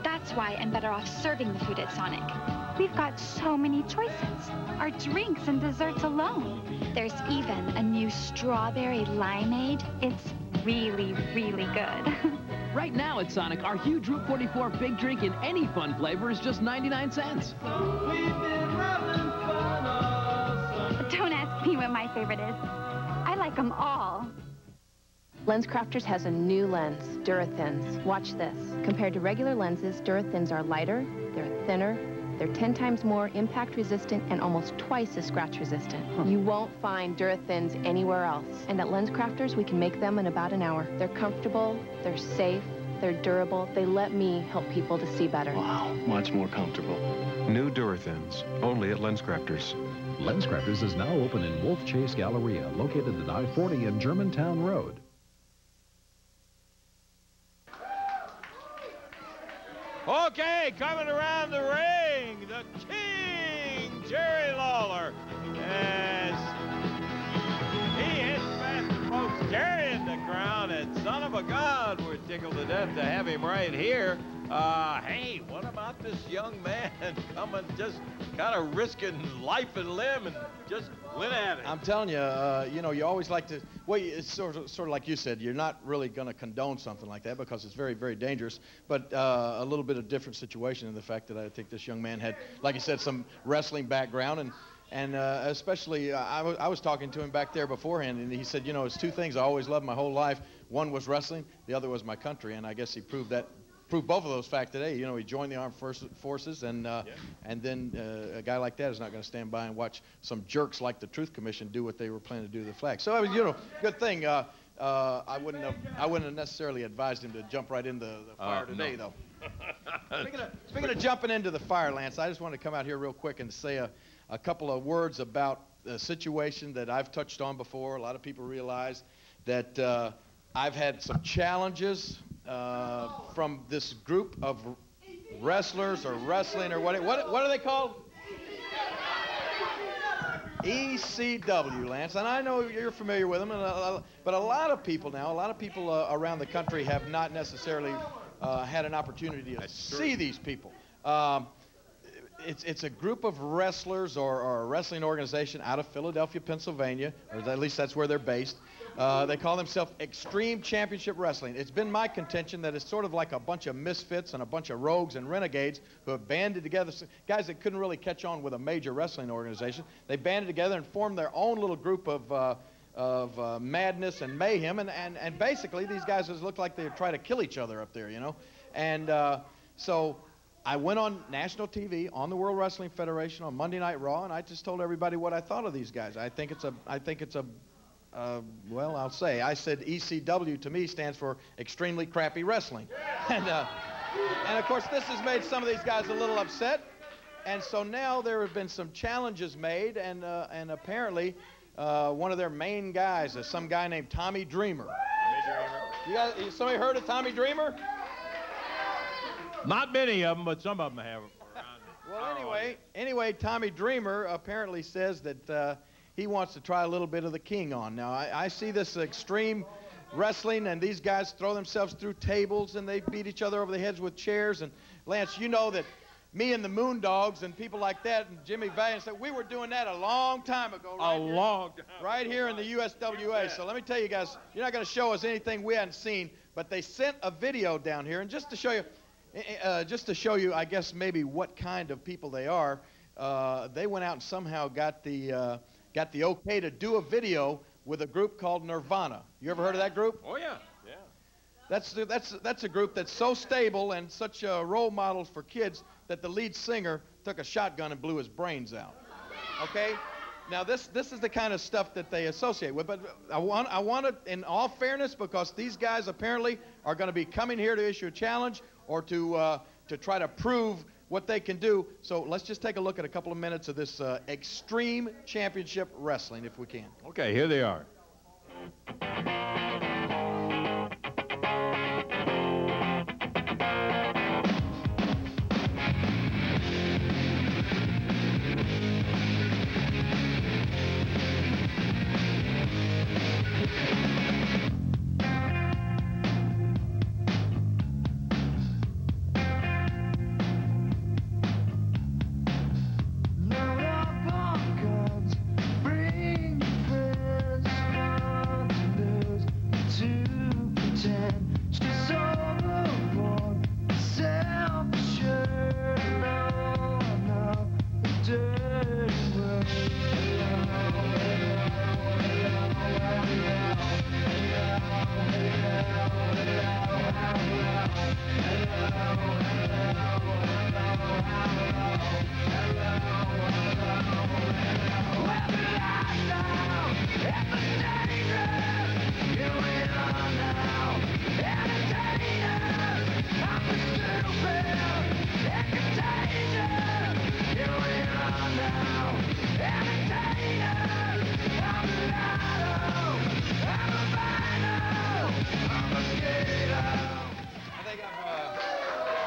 That's why I'm better off serving the food at Sonic. We've got so many choices. Our drinks and desserts alone. There's even a new strawberry limeade. It's really, really good. Right now at Sonic, our huge Route 44 big drink in any fun flavor is just 99 cents. Don't ask me what my favorite is. I like them all. LensCrafters has a new lens, Durathins. Watch this. Compared to regular lenses, Durathins are lighter, they're thinner, they're 10 times more impact resistant and almost twice as scratch resistant. You won't find Durathins anywhere else. And at LensCrafters, we can make them in about an hour. They're comfortable, they're safe, they're durable. They let me help people to see better. Wow, much more comfortable. New Durathins, only at LensCrafters. LensCrafters is now open in Wolf Chase Galleria, located at I-40 and Germantown Road. Okay, coming around the ring, the King, Jerry Lawler, as he hits past the folks carrying the crown, and son of a gun, we're tickled to death to have him right here. Hey, what about this young man coming, just kind of risking life and limb and just went at it? I'm telling you, you know, you always like to, well, it's sort of like you said, you're not really going to condone something like that because it's very, very dangerous, but a little bit of different situation in the fact that I think this young man had, like you said, some wrestling background, and especially, I was talking to him back there beforehand, and he said, you know, it's two things I always loved my whole life. One was wrestling, the other was my country, and I guess he proved both of those facts today. You know, he joined the armed forces, and then a guy like that is not going to stand by and watch some jerks like the Truth Commission do what they were planning to do to the flag. So, I mean, you know, good thing. I wouldn't have necessarily advised him to jump right into the fire today, though. Speaking of jumping into the fire, Lance, I just want to come out here real quick and say a couple of words about a situation that I've touched on before. A lot of people realize that I've had some challenges from this group of wrestlers or wrestling or what are they called? ECW, Lance. And I know you're familiar with them, but a lot of people around the country have not necessarily had an opportunity to see these people. It's a group of wrestlers or a wrestling organization out of Philadelphia, Pennsylvania, or at least that's where they're based. They call themselves Extreme Championship Wrestling. It's been my contention that it's sort of like a bunch of misfits and a bunch of rogues and renegades who have banded together, guys that couldn't really catch on with a major wrestling organization. They banded together and formed their own little group of madness and mayhem, and basically these guys just look like they try to kill each other up there, you know. And so I went on national TV on the World Wrestling Federation on Monday Night Raw, and I just told everybody what I thought of these guys. I think it's a well, I said ECW to me stands for extremely crappy wrestling. And of course, this has made some of these guys a little upset. And so now there have been some challenges made, and apparently one of their main guys is some guy named Tommy Dreamer. You guys, somebody heard of Tommy Dreamer? Not many of them, but some of them have. Well, anyway, Tommy Dreamer apparently says that he wants to try a little bit of the King on. Now, I see this extreme wrestling, and these guys throw themselves through tables, and they beat each other over the heads with chairs. And, Lance, you know that me and the Moondogs and people like that and Jimmy Valiant said we were doing that a long time ago. Right here in the USWA. So let me tell you guys, you're not going to show us anything we hadn't seen, but they sent a video down here, and just to show you, I guess, maybe what kind of people they are, they went out and somehow got the okay to do a video with a group called Nirvana. You ever heard of that group? Oh, yeah. Yeah. That's a group that's so stable and such role models for kids that the lead singer took a shotgun and blew his brains out. Okay? Now, this is the kind of stuff that they associate with. But I want it in all fairness, because these guys apparently are going to be coming here to issue a challenge or to try to prove what they can do. So let's just take a look at a couple of minutes of this Extreme Championship Wrestling, if we can. Okay, here they are.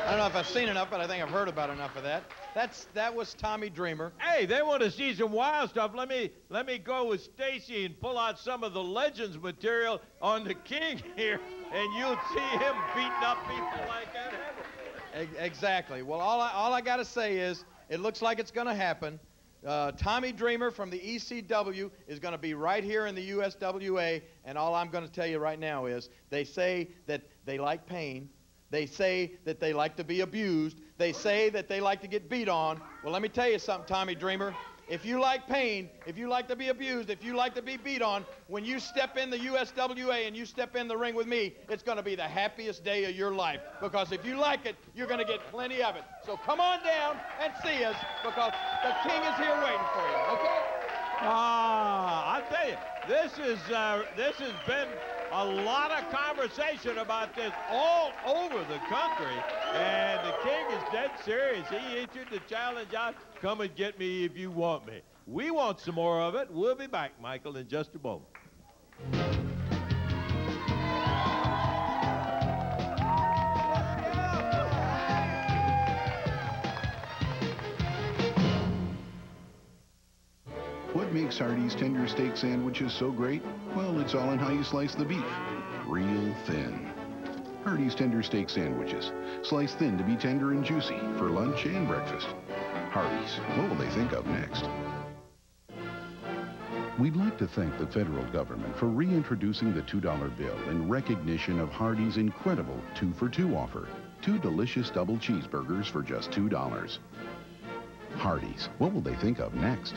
I don't know if I've seen enough, but I think I've heard about enough of that. That was Tommy Dreamer. Hey, they want to see some wild stuff. Let me go with Stacy and pull out some of the Legends material on the King here, and you'll see him beating up people like that. Exactly. Well, all I got to say is it looks like it's going to happen. Tommy Dreamer from the ECW is going to be right here in the USWA, and all I'm going to tell you right now is they say that they like pain. They say that they like to be abused. They say that they like to get beat on. Well, let me tell you something, Tommy Dreamer. If you like pain, if you like to be abused, if you like to be beat on, when you step in the USWA and you step in the ring with me, it's going to be the happiest day of your life. Because if you like it, you're going to get plenty of it. So come on down and see us, because the King is here waiting for you, okay? I tell you, this has been a lot of conversation about this all over the country, and the King is dead serious. He issued the challenge out, come and get me if you want me. We want some more of it. We'll be back, Michael, in just a moment. What makes Hardee's tender steak sandwiches so great? Well, it's all in how you slice the beef. Real thin. Hardee's tender steak sandwiches. Slice thin to be tender and juicy for lunch and breakfast. Hardee's. What will they think of next? We'd like to thank the federal government for reintroducing the $2 bill in recognition of Hardee's incredible 2-for-2 offer. 2 delicious double cheeseburgers for just $2. Hardee's, what will they think of next?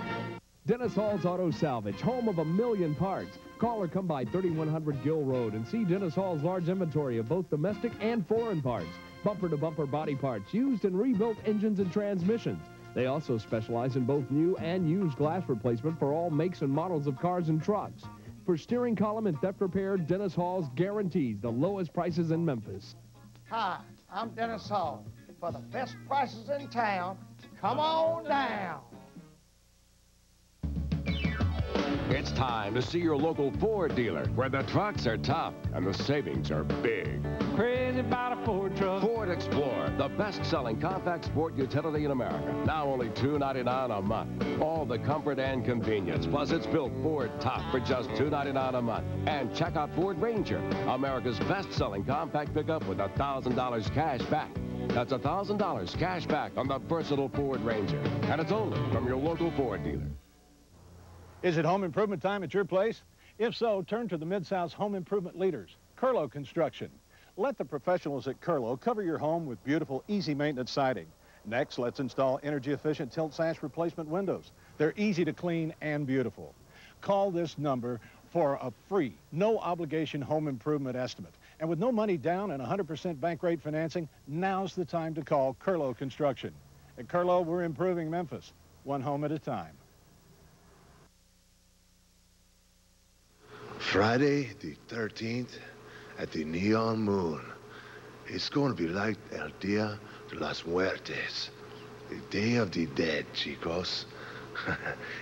Dennis Hall's Auto Salvage, home of 1,000,000 parts. Call or come by 3100 Gill Road and see Dennis Hall's large inventory of both domestic and foreign parts. Bumper-to-bumper body parts, used and rebuilt engines and transmissions. They also specialize in both new and used glass replacement for all makes and models of cars and trucks. For steering column and theft repair, Dennis Hall's guarantees the lowest prices in Memphis. Hi, I'm Dennis Hall. For the best prices in town, come on down. It's time to see your local Ford dealer, where the trucks are tough and the savings are big. Crazy about a Ford truck. Ford Explorer, the best-selling compact sport utility in America. Now only $299 a month. All the comfort and convenience. Plus, it's built Ford tough for just $299 a month. And check out Ford Ranger, America's best-selling compact pickup with $1,000 cash back. That's $1,000 cash back on the versatile Ford Ranger. And it's only from your local Ford dealer. Is it home improvement time at your place? If so, turn to the Mid-South's home improvement leaders, Curlo Construction. Let the professionals at Curlo cover your home with beautiful, easy maintenance siding. Next, let's install energy-efficient tilt sash replacement windows. They're easy to clean and beautiful. Call this number for a free, no-obligation home improvement estimate. And with no money down and 100% bank rate financing, now's the time to call Curlo Construction. At Curlo, we're improving Memphis, one home at a time. Friday the 13th at the Neon Moon. It's going to be like El Dia de las Muertes, the Day of the Dead, chicos.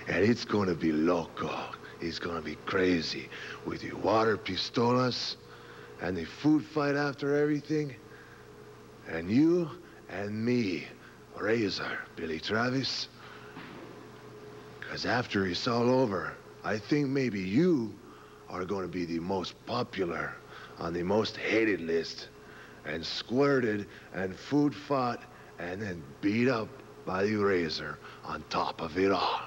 And it's going to be loco. It's going to be crazy with the water pistolas and the food fight after everything. And you and me, Razor, Billy Travis. Because after it's all over, I think maybe you are going to be the most popular on the most hated list, and squirted and food fought and then beat up by the Razor on top of it all.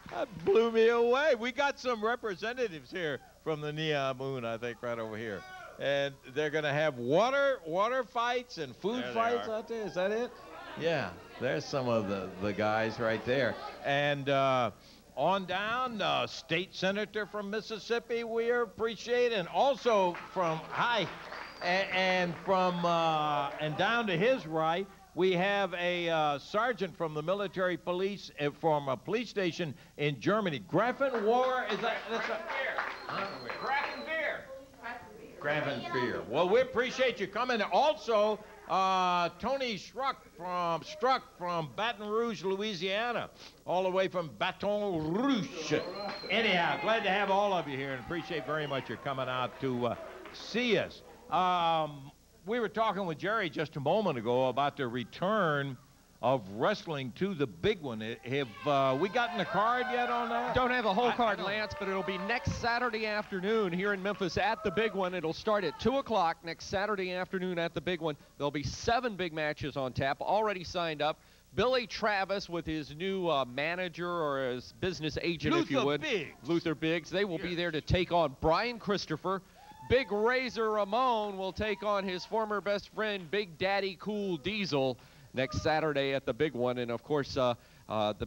That blew me away. We got some representatives here from the Neon Moon, I think, right over here. And they're going to have water fights and food fights out there. Is that it? Yeah, there's some of the guys right there. And on down, State Senator from Mississippi, we appreciate, and also from, and down to his right, we have a sergeant from the military police, from a police station in Germany. Grafenwohr, Grafenwehr. Well, we appreciate you coming. Also, Tony Struck from Baton Rouge, Louisiana, all the way from Baton Rouge. Anyhow, glad to have all of you here and appreciate very much your coming out to see us. We were talking with Jerry just a moment ago about the return of wrestling to the big one. Have we gotten the card yet on that? Don't have the whole card, Lance, but it'll be next Saturday afternoon here in Memphis at the big one. It'll start at 2 o'clock next Saturday afternoon at the big one. There'll be 7 big matches on tap, already signed up. Billy Travis with his new manager or his business agent, if you would. Luther Biggs. They will be there to take on Brian Christopher. Big Razor Ramon will take on his former best friend, Big Daddy Cool Diesel, next Saturday at the big one. And, of course, the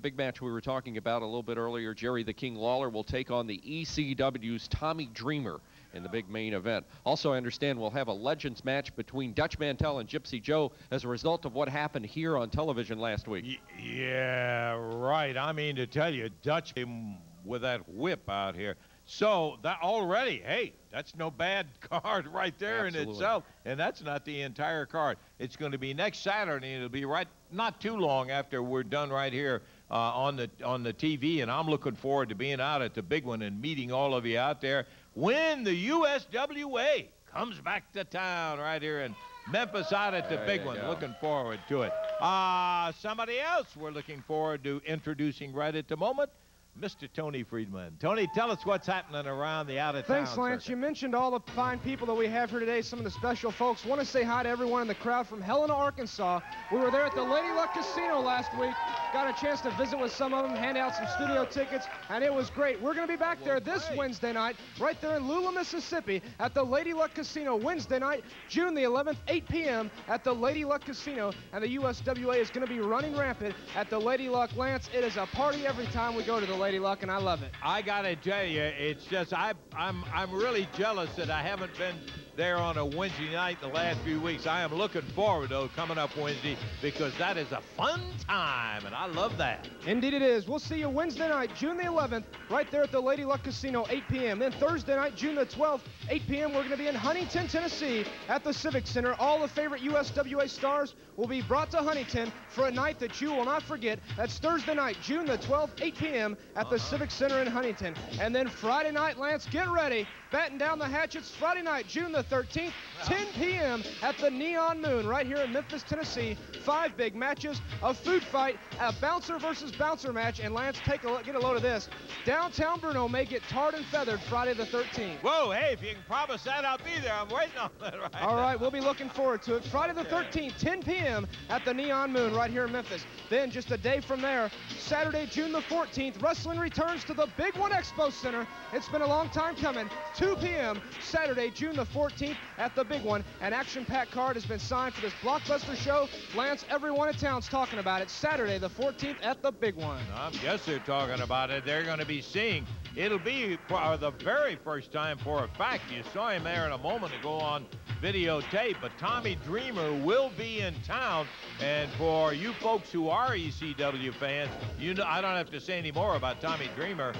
big match we were talking about a little bit earlier, Jerry the King Lawler will take on the ECW's Tommy Dreamer in the big main event. Also, I understand we'll have a Legends match between Dutch Mantel and Gypsy Joe as a result of what happened here on television last week. Yeah, right. I mean, to tell you, Dutch came with that whip out here. So that already, hey, that's no bad card right there in itself, and that's not the entire card. It's going to be next Saturday, and it'll be right not too long after we're done right here on the TV, and I'm looking forward to being out at the big one and meeting all of you out there when the USWA comes back to town right here in Memphis out at the big one. Looking forward to it. Somebody else we're looking forward to introducing right at the moment, Mr. Tony Friedman. Tony, tell us what's happening around the out-of-town Thanks, Lance. circuit. You mentioned all the fine people that we have here today, some of the special folks. Want to say hi to everyone in the crowd from Helena, Arkansas. We were there at the Lady Luck Casino last week. got a chance to visit with some of them, hand out some studio tickets, and it was great. We're going to be back there this Wednesday night, right there in Lula, Mississippi, at the Lady Luck Casino. Wednesday night, June the 11th, 8 p.m. at the Lady Luck Casino, and the USWA is going to be running rampant at the Lady Luck. Lance, it is a party every time we go to the Lady Luck, and I love it. I got to tell you, it's just I'm really jealous that I haven't been there on a Wednesday night the last few weeks. I am looking forward, though, coming up Wednesday, because that is a fun time, and I love that. Indeed it is. We'll see you Wednesday night, June the 11th, right there at the Lady Luck Casino, 8 p.m. Then Thursday night, June the 12th, 8 p.m., we're going to be in Huntington, Tennessee at the Civic Center. All the favorite USWA stars will be brought to Huntington for a night that you will not forget. That's Thursday night, June the 12th, 8 p.m. at the Civic Center in Huntington. And then Friday night, Lance, get ready. Batten down the hatchets, Friday night, June the 13th, 10 p.m. at the Neon Moon right here in Memphis, Tennessee. 5 big matches, a food fight, a bouncer versus bouncer match, and Lance, get a load of this. Downtown Bruno may get tarred and feathered Friday the 13th. Whoa, hey, if you can promise that, I'll be there. I'm waiting on that right All right, we'll be looking forward to it. Friday the 13th, 10 p.m. at the Neon Moon right here in Memphis. Then just a day from there, Saturday, June the 14th, wrestling returns to the Big One Expo Center. It's been a long time coming. 2 p.m. Saturday, June the 14th at the Big One. An action-packed card has been signed for this blockbuster show. Lance, everyone in town's talking about it. Saturday the 14th at the Big One. I guess they're talking about it. They're going to be seeing. It'll be for the very first time, for a fact. You saw him there in a moment ago on videotape, but Tommy Dreamer will be in town. And for you folks who are ECW fans, you know, I don't have to say any more about Tommy Dreamer.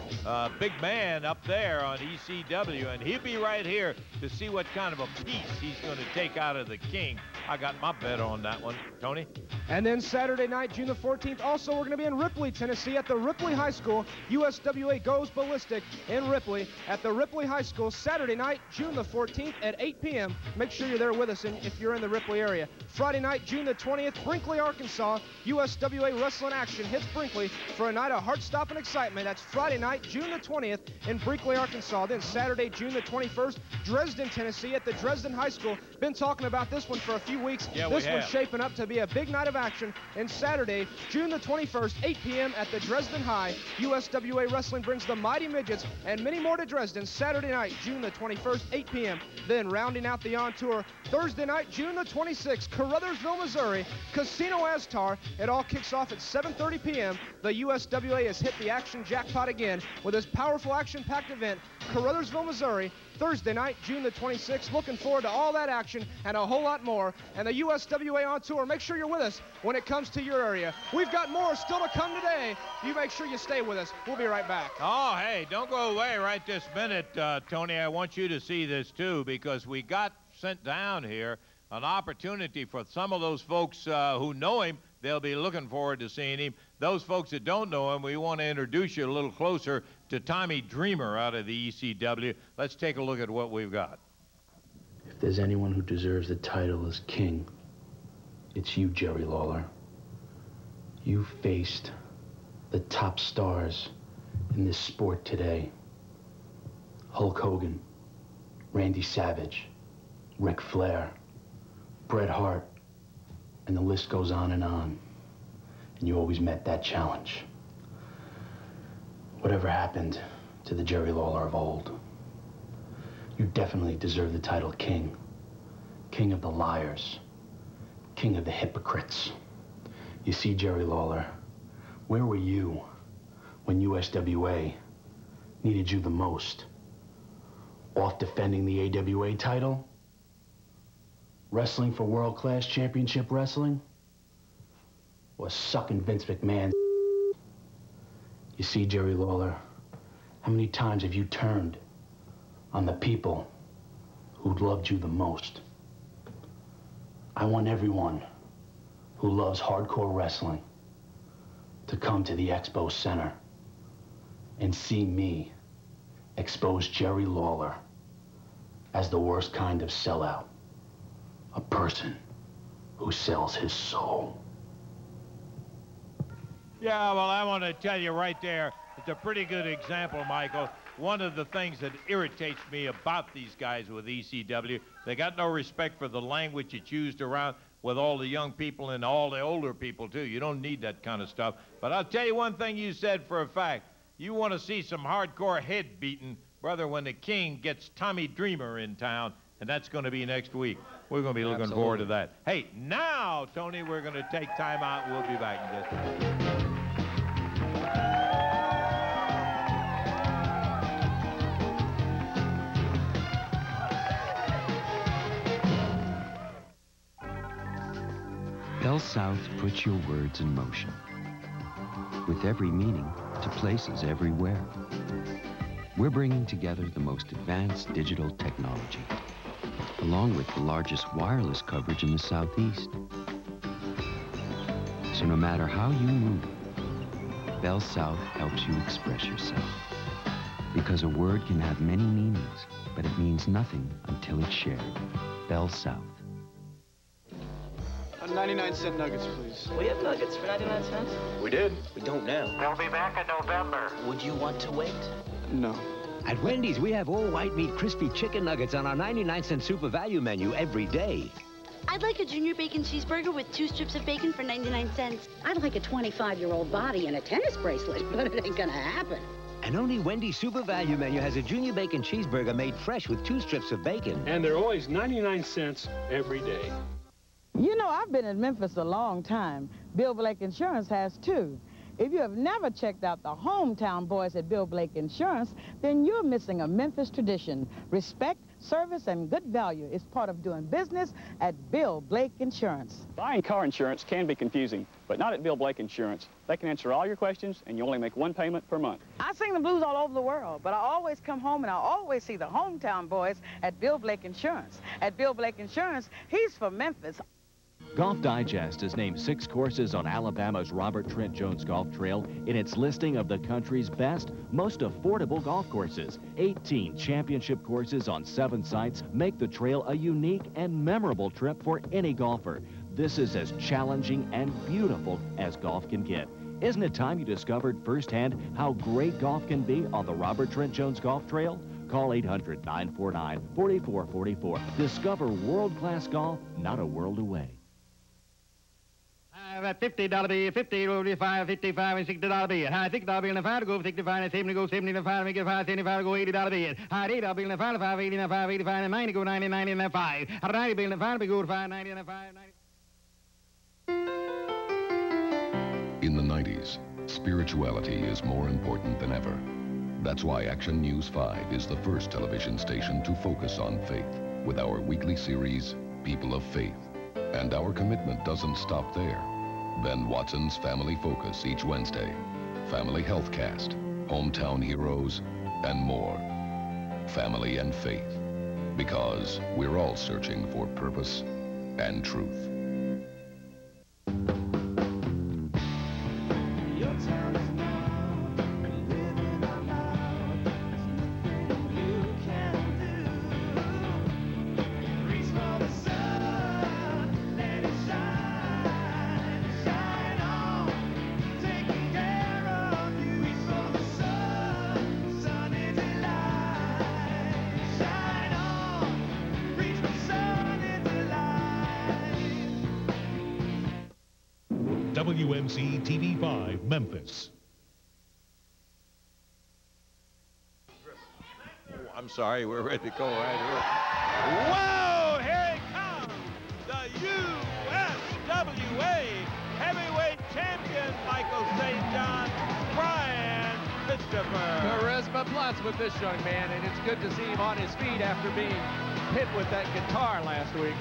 Big man up there on ECW, and he'll be right here to see what kind of a piece he's going to take out of the King. I got my bet on that one, Tony. And then Saturday night, June the 14th, also we're going to be in Ripley, Tennessee at the Ripley High School. USWA goes ballistic in Ripley at the Ripley High School. Saturday night, June the 14th at 8 p.m. Make sure you're there with us if you're in the Ripley area. Friday night, June the 20th, Brinkley, Arkansas. USWA Wrestling Action hits Brinkley for a night of heart-stopping excitement. That's Friday night, June the 20th in Brinkley, Arkansas. Then Saturday, June the 21st, Dresden, Tennessee at the Dresden High School. Been talking about this one for a few weeks. Yeah, this one's shaping up to be a big night of action. And Saturday, June the 21st, 8 p.m. at the Dresden High. USWA Wrestling brings the Mighty Midgets and many more to Dresden. Saturday night, June the 21st, 8 p.m. Then rounding out the on-tour, Thursday night, June the 26th, Caruthersville, Missouri, Casino Astar. It all kicks off at 7:30 p.m. The USWA has hit the action jackpot again with this powerful action-packed event, Caruthersville, Missouri. Thursday night, June the 26th. Looking forward to all that action and a whole lot more. And the USWA on tour, make sure you're with us when it comes to your area. We've got more still to come today. You make sure you stay with us. We'll be right back. Oh, hey, don't go away right this minute, Tony. I want you to see this, too, because we got sent down here an opportunity for some of those folks who know him. They'll be looking forward to seeing him. Those folks that don't know him, we want to introduce you a little closer to Tommy Dreamer out of the ECW. Let's take a look at what we've got. If there's anyone who deserves the title as king, it's you, Jerry Lawler. You faced the top stars in this sport today. Hulk Hogan, Randy Savage, Ric Flair, Bret Hart, and the list goes on. And you always met that challenge. Whatever happened to the Jerry Lawler of old, you definitely deserve the title king. King of the liars. King of the hypocrites. You see, Jerry Lawler, where were you when USWA needed you the most? Off defending the AWA title? Wrestling for world-class championship wrestling? Or sucking Vince McMahon? You see, Jerry Lawler, how many times have you turned on the people who loved you the most? I want everyone who loves hardcore wrestling to come to the Expo Center and see me expose Jerry Lawler as the worst kind of sellout. A person who sells his soul. Yeah, well, I want to tell you right there, it's a pretty good example, Michael. One of the things that irritates me about these guys with ECW, they got no respect for the language that's used around. with all the young people and all the older people, too. You don't need that kind of stuff. But I'll tell you one thing you said for a fact. You want to see some hardcore head beating, brother, when the King gets Tommy Dreamer in town, and that's going to be next week. We're going to be looking forward to that. Hey, now, Tony, we're going to take time out. We'll be back in just a minute. Bell South puts your words in motion, with every meaning to places everywhere. We're bringing together the most advanced digital technology, along with the largest wireless coverage in the Southeast. So no matter how you move, Bell South helps you express yourself. Because a word can have many meanings, but it means nothing until it's shared. Bell South. 99-cent nuggets, please. We have nuggets for 99 cents? We did. We don't now. They'll be back in November. Would you want to wait? No. At Wendy's, we have all white meat crispy chicken nuggets on our 99-cent super value menu every day. I'd like a junior bacon cheeseburger with 2 strips of bacon for 99 cents. I'd like a 25-year-old body and a tennis bracelet, but it ain't gonna happen. And only Wendy's super value menu has a junior bacon cheeseburger made fresh with 2 strips of bacon. And they're always 99 cents every day. You know, I've been in Memphis a long time. Bill Blake Insurance has too. If you have never checked out the hometown boys at Bill Blake Insurance, then you're missing a Memphis tradition. Respect, service, and good value is part of doing business at Bill Blake Insurance. Buying car insurance can be confusing, but not at Bill Blake Insurance. They can answer all your questions, and you only make 1 payment per month. I sing the blues all over the world, but I always come home and I always see the hometown boys at Bill Blake Insurance. At Bill Blake Insurance, he's from Memphis. Golf Digest has named 6 courses on Alabama's Robert Trent Jones Golf Trail in its listing of the country's best, most affordable golf courses. 18 championship courses on 7 sites make the trail a unique and memorable trip for any golfer. This is as challenging and beautiful as golf can get. Isn't it time you discovered firsthand how great golf can be on the Robert Trent Jones Golf Trail? Call 800-949-4444. Discover world-class golf, not a world away. That $50 bill, 50, 55, 55, and $60 bill. High $60 bill and 5 go 65 and 70 go 70 and 5 make it 5, 75 go $80 bill. High $80 bill and 5, 80 and 5, 85 and 90 go 90, 90 and 5. High $90 bill and 5 go 5, 90 and 5, 90. In the 90s, spirituality is more important than ever. That's why Action News 5 is the first television station to focus on faith with our weekly series, People of Faith. And our commitment doesn't stop there. Ben Watson's Family Focus each Wednesday, Family Healthcast, Hometown Heroes, and more. Family and faith, because we're all searching for purpose and truth. WMC TV5, Memphis. Oh, I'm sorry, we're ready to go right here. Whoa, here it comes! The USWA heavyweight champion, Michael St. John, Brian Christopher. Charisma plus with this young man, and it's good to see him on his feet after being hit with that guitar last week.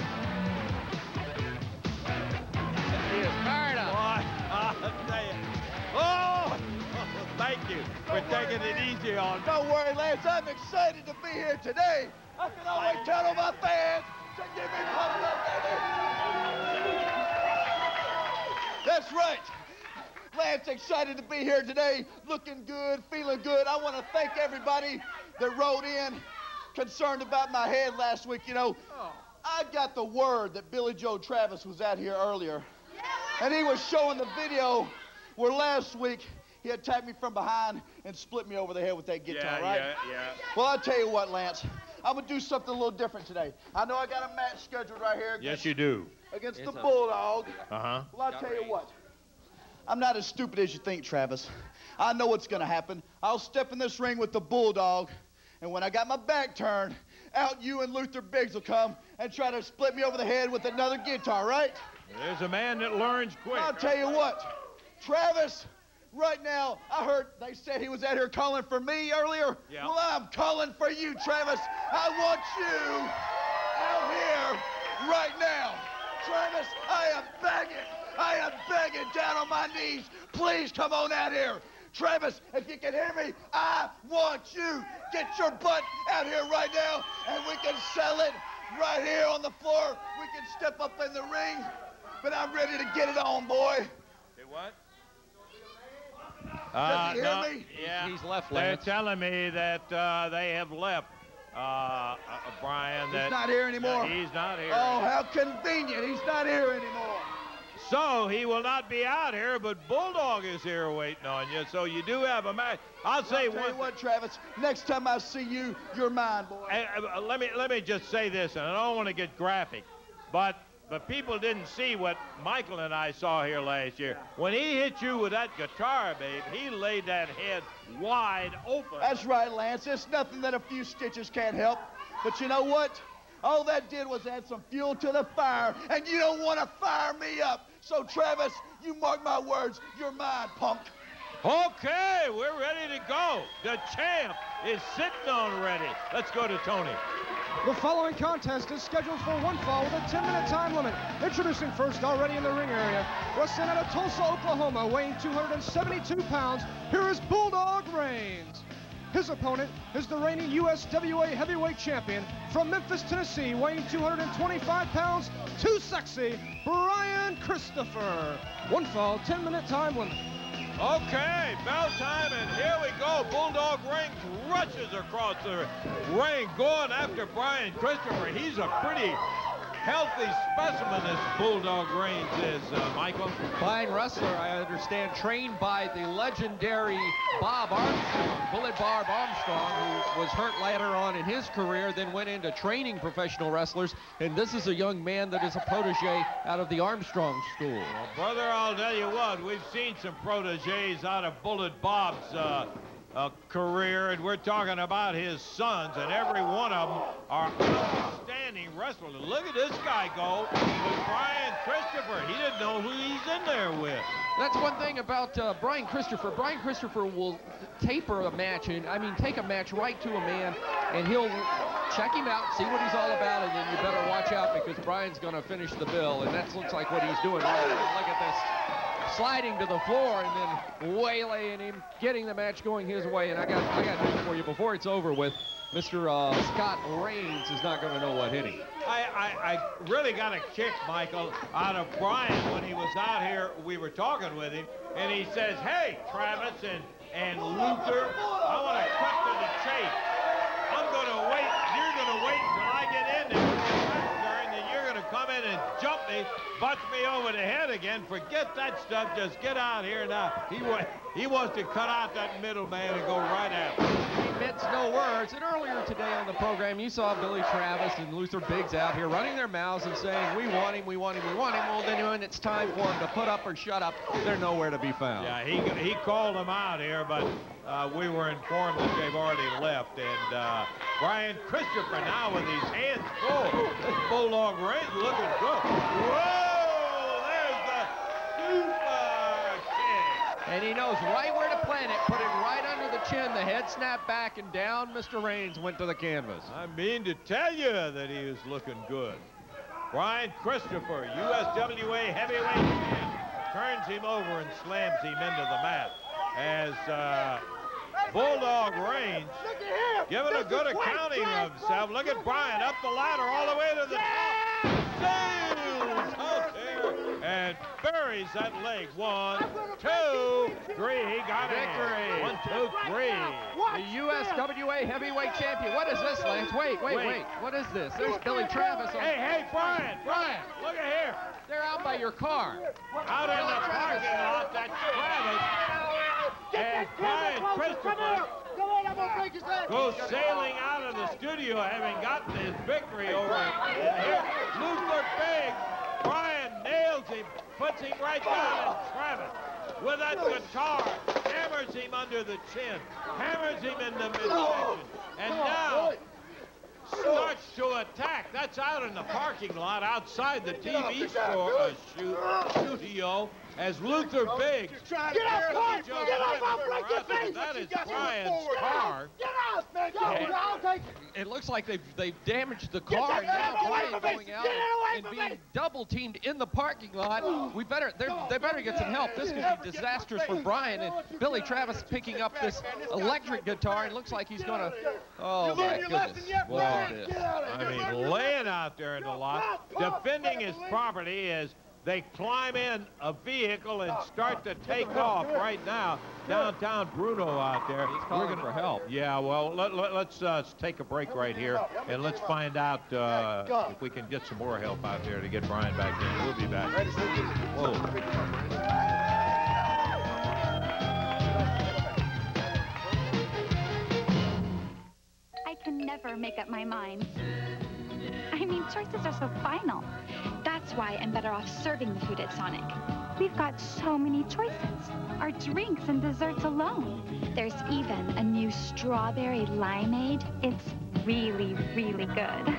He is fired up. Oh, thank you for taking it easy on. Don't worry, Lance. I'm excited to be here today. I can always tell all my fans to give me thumbs up, baby. That's right. Lance, excited to be here today. Looking good, feeling good. I want to thank everybody that wrote in concerned about my head last week. You know, I got the word that Billy Joe Travis was out here earlier. And he was showing the video where last week he attacked me from behind and split me over the head with that guitar, right? Yeah. Well, I'll tell you what, Lance. I'm going to do something a little different today. I know I got a match scheduled right here. Yes, you do. against the Bulldog. Uh-huh. Well, I'll tell you what. I'm not as stupid as you think, Travis. I know what's going to happen. I'll step in this ring with the Bulldog, and when I got my back turned, out you and Luther Biggs will come and try to split me over the head with another guitar, right? There's a man that learns quick. I'll tell you what, Travis, right now, I heard they said he was out here calling for me earlier. Yeah. Well, I'm calling for you, Travis. I want you out here right now. Travis, I am begging down on my knees. Please come on out here. Travis, if you can hear me, I want you. Get your butt out here right now, and we can settle it right here on the floor. We can step up in the ring, but I'm ready to get it on, boy. Hey, what? Does he hear no, me? Yeah. He's left, They're Lance. telling me that they have left, Brian. He's not here anymore. He's not here. Oh, how convenient. He's not here anymore. So he will not be out here, but Bulldog is here waiting on you. So you do have a match. I'll tell you what, Travis. Next time I see you, you're mine, boy. Let me just say this, and I don't want to get graphic, but people didn't see what Michael and I saw here last year. When he hit you with that guitar, babe, he laid that head wide open. That's right, Lance. It's nothing that a few stitches can't help. But you know what? All that did was add some fuel to the fire, and you don't want to fire me up. So, Travis, you mark my words, you're mine, punk. Okay, we're ready to go. The champ is sitting on ready. Let's go to Tony. The following contest is scheduled for one fall with a 10-minute time limit. Introducing first, already in the ring area, wrestling out of Tulsa, Oklahoma, weighing 272 pounds, here is Bulldog Reigns. His opponent is the reigning USWA heavyweight champion from Memphis, Tennessee, weighing 225 pounds, too sexy, Brian Christopher. One fall, 10-minute time limit. Okay, bell time, and here we go. Bulldog Reigns rushes across the ring, going after Brian Christopher. He's a pretty healthy specimen, this Bulldog Reigns is, Michael. Fine wrestler, I understand, trained by the legendary Bob Armstrong, Bullet Barb Armstrong, who was hurt later on in his career, then went into training professional wrestlers. And this is a young man that is a protege out of the Armstrong school. Well, brother, I'll tell you what, we've seen some proteges out of Bullet Bob's career, and we're talking about his sons, and every one of them are outstanding wrestlers. Look at this guy go with Brian Christopher. He didn't know who he's in there with. That's one thing about Brian Christopher. Brian Christopher will taper a match, and I mean take a match right to a man, and he'll check him out, see what he's all about, and then you better watch out because Brian's going to finish the bill, and that looks like what he's doing. Look at this. Sliding to the floor and then waylaying him, getting the match going his way. And I got news for you before it's over with. Mr. Scott Reigns is not going to know what hit him. I really got a kick, Michael, out of Brian when he was out here. We were talking with him, and he says, "Hey, Travis and Luther, I want to cut to the chase. I'm going to wait. You're going to wait until I get in there. Then you're going to come in and jump me, butts me over the head again. Forget that stuff. Just get out here now." He wants to cut out that middleman and go right after him. He mints no words. And earlier today on the program, you saw Billy Travis and Luther Biggs out here running their mouths and saying, "We want him, we want him, we want him." Well, then when it's time for him to put up or shut up, they're nowhere to be found. Yeah, he called them out here, but we were informed that they've already left. And Brian Christopher now with his hands full. This Bulldog Reigns looking good. Whoa! There's the super kick. And he knows right where to plant it, put it right under the chin, the head snapped back, and down Mr. Reigns went to the canvas. I mean to tell you that he is looking good. Brian Christopher, USWA heavyweight champion, turns him over and slams him into the mat as Bulldog Reigns giving a good accounting of himself. Look at Brian up the ladder all the way to the top. Sails out there and buries that leg. 1, 2, 3. He got victory. 1, 2, 3. The USWA heavyweight champion. What is this, Lance? Wait. What is this? There's Billy Travis. Hey, Brian, look at here. They're out by your car. Out in the parking lot, that's Travis. And Brian Christopher goes sailing out of the studio having gotten his victory over here. Luther Biggs, Brian puts him right down, and Travis, with that guitar, hammers him under the chin, hammers him in the midsection, and now starts to attack. That's out in the parking lot outside the TV studio as Luther Biggs. Get out, Clark! Get out, I'll break your face! That is Brian's car. Get out, man! I'll take it! It looks like they've damaged the car, and now Brian going out and being double teamed in the parking lot. They better get some help. This could be disastrous for Brian, and Billy Travis picking up this electric guitar, and looks like he's gonna. Oh my goodness! Look at this. I mean, laying out there in the lot, defending his property as they climb in a vehicle and start to take off right now. Downtown Bruno out there. He's calling for help. Yeah, well, let's take a break right here, and let's find out if we can get some more help out there to get Brian back in. We'll be back. Whoa. I can never make up my mind. I mean, choices are so final. That's why I'm better off serving the food at Sonic. We've got so many choices. Our drinks and desserts alone. There's even a new strawberry limeade. It's really, really good.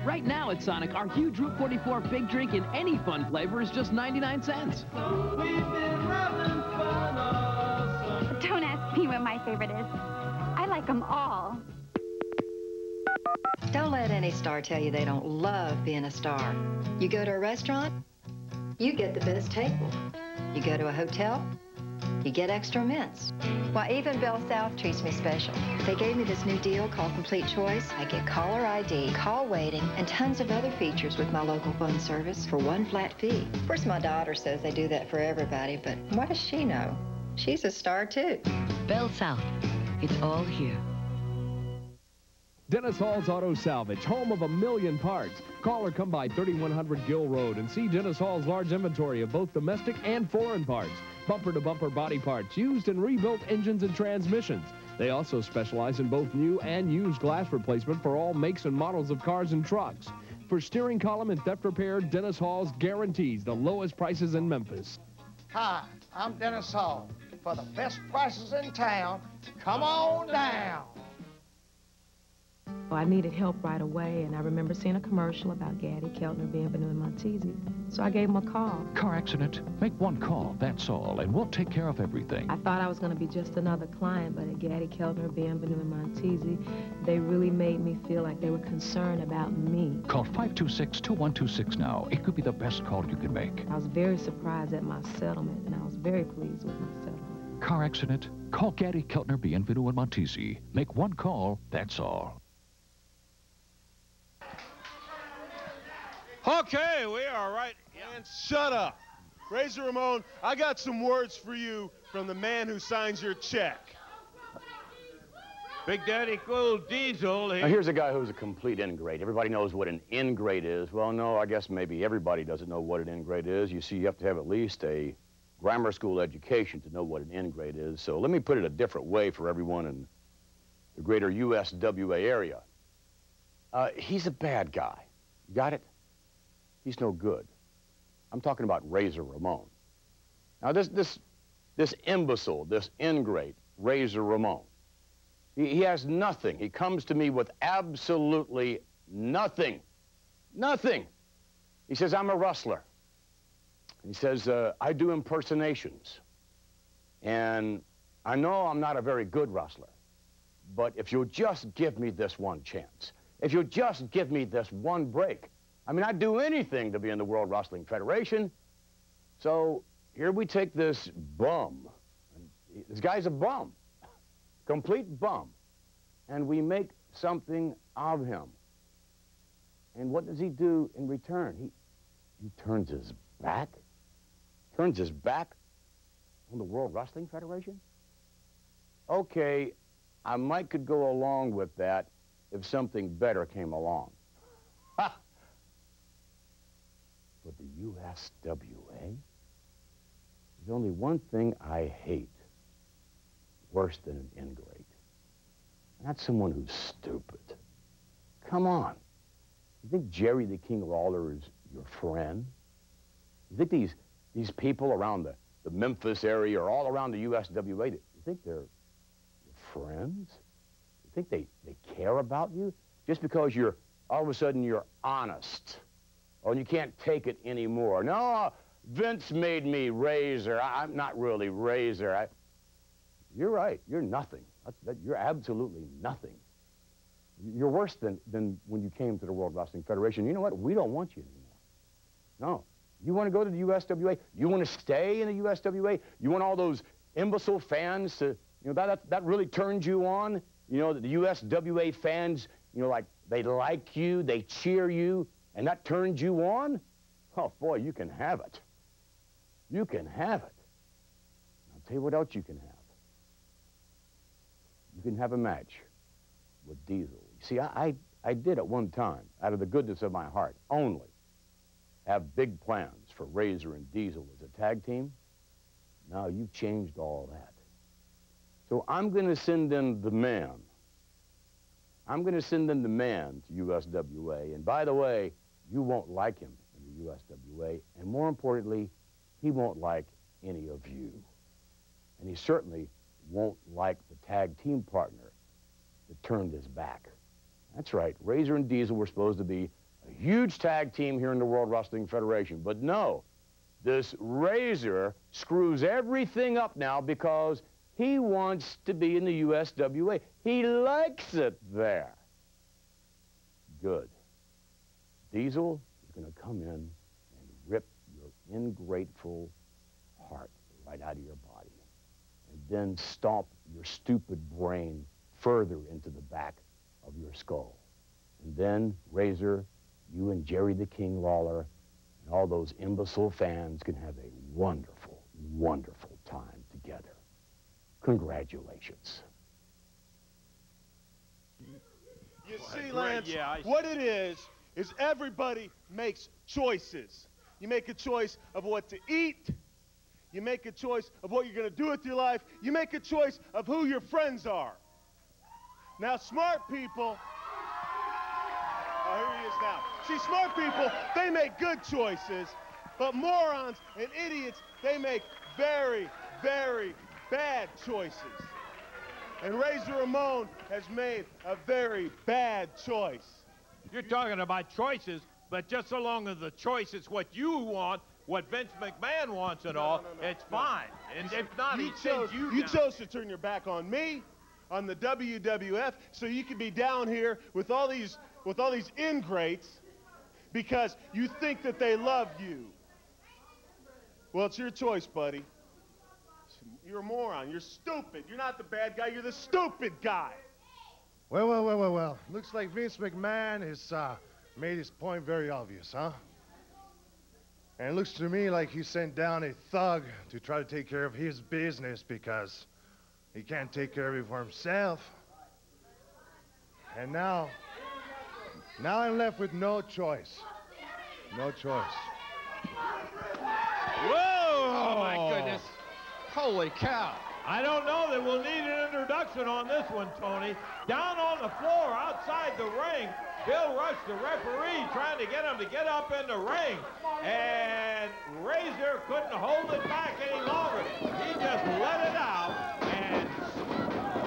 Right now at Sonic, our huge Route 44 big drink in any fun flavor is just 99 cents. Don't ask me what my favorite is. I like them all. Don't let any star tell you they don't love being a star. You go to a restaurant, you get the best table. You go to a hotel, you get extra mints. Why, even Bell South treats me special. They gave me this new deal called Complete Choice. I get caller ID, call waiting, and tons of other features with my local phone service for one flat fee. Of course, my daughter says they do that for everybody, but what does she know? She's a star, too. Bell South. It's all here. Dennis Hall's Auto Salvage, home of 1 million parts. Call or come by 3100 Gill Road and see Dennis Hall's large inventory of both domestic and foreign parts. Bumper-to-bumper body parts, used and rebuilt engines and transmissions. They also specialize in both new and used glass replacement for all makes and models of cars and trucks. For steering column and theft repair, Dennis Hall's guarantees the lowest prices in Memphis. Hi, I'm Dennis Hall. For the best prices in town, come on down. I needed help right away, and I remember seeing a commercial about Gaddy, Keltner, Bienvenu, and Montesi, so I gave him a call. Car accident? Make one call, that's all, and we'll take care of everything. I thought I was going to be just another client, but at Gaddy, Keltner, Bienvenu, and Montesi, they really made me feel like they were concerned about me. Call 526-2126 now. It could be the best call you can make. I was very surprised at my settlement, and I was very pleased with my settlement. Car accident? Call Gaddy, Keltner, Bienvenu, and Montesi. Make one call, that's all. Okay, we are right. And shut up. Razor Ramon, I got some words for you from the man who signs your check. Big Daddy Cool Diesel. Now, here's a guy who's a complete ingrate. Everybody knows what an ingrate is. Well, no, I guess maybe everybody doesn't know what an ingrate is. You see, you have to have at least a grammar school education to know what an ingrate is. So let me put it a different way for everyone in the greater USWA area. He's a bad guy. You got it? He's no good. I'm talking about Razor Ramon. Now, this imbecile, this ingrate, Razor Ramon, he has nothing. He comes to me with absolutely nothing. Nothing. He says, I'm a rustler. He says, I do impersonations. And I know I'm not a very good rustler, but if you'll just give me this one chance, if you'll just give me this one break, I mean, I'd do anything to be in the World Wrestling Federation. So here we take this bum. This guy's a bum, complete bum. And we make something of him. And what does he do in return? He turns his back? Turns his back on the World Wrestling Federation? Okay, I might could go along with that if something better came along. Ha! But the USWA? There's only one thing I hate worse than an ingrate. And that's someone who's stupid. Come on. You think Jerry the King Lawler is your friend? You think these These people around the Memphis area or all around the USWA, you think they're your friends? You think they care about you? Just because all of a sudden you're honest. Or you can't take it anymore. No, Vince made me Razor. I'm not really Razor. You're right. You're nothing. You're absolutely nothing. You're worse than when you came to the World Wrestling Federation. You know what? We don't want you anymore. No. You want to go to the USWA? You want to stay in the USWA? You want all those imbecile fans to, that really turns you on? The USWA fans, like, they like you, they cheer you, and that turns you on? Oh, boy, you can have it. You can have it. I'll tell you what else you can have. You can have a match with Diesel. You see, I did at one time, out of the goodness of my heart, only have big plans for Razor and Diesel as a tag team. Now you've changed all that. So I'm going to send in the man. I'm going to send in the man to USWA. And by the way, you won't like him in the USWA. And more importantly, he won't like any of you. And he certainly won't like the tag team partner that turned his back. That's right, Razor and Diesel were supposed to be a huge tag team here in the World Wrestling Federation. But no, this Razor screws everything up now because he wants to be in the USWA. He likes it there. Good. Diesel is going to come in and rip your ingrateful heart right out of your body and then stomp your stupid brain further into the back of your skull. And then, Razor, you and Jerry the King Lawler and all those imbecile fans can have a wonderful, wonderful time together. Congratulations. You see, Lance, what it is everybody makes choices. You make a choice of what to eat. You make a choice of what you're going to do with your life. You make a choice of who your friends are. Now, smart people, oh, here he is now. See, smart people, they make good choices, but morons and idiots, they make very, very bad choices. And Razor Ramon has made a very bad choice. You're talking about choices, but just so long as the choice is what you want, what Vince McMahon wants and all, it's fine. And if not, he sends you down. You chose to turn your back on me, on the WWF, so you could be down here with all these ingrates because you think that they love you. Well, it's your choice, buddy. You're a moron. You're stupid. You're not the bad guy. You're the stupid guy. Well. Looks like Vince McMahon has made his point very obvious, huh? And it looks to me like he sent down a thug to try to take care of his business because he can't take care of it for himself. And now I'm left with no choice. No choice. Whoa! Oh, my goodness. Holy cow. I don't know that we'll need an introduction on this one, Tony. Down on the floor outside the ring, Bill Rush, the referee, trying to get him to get up in the ring. And Razor couldn't hold it back any longer. He just let it out and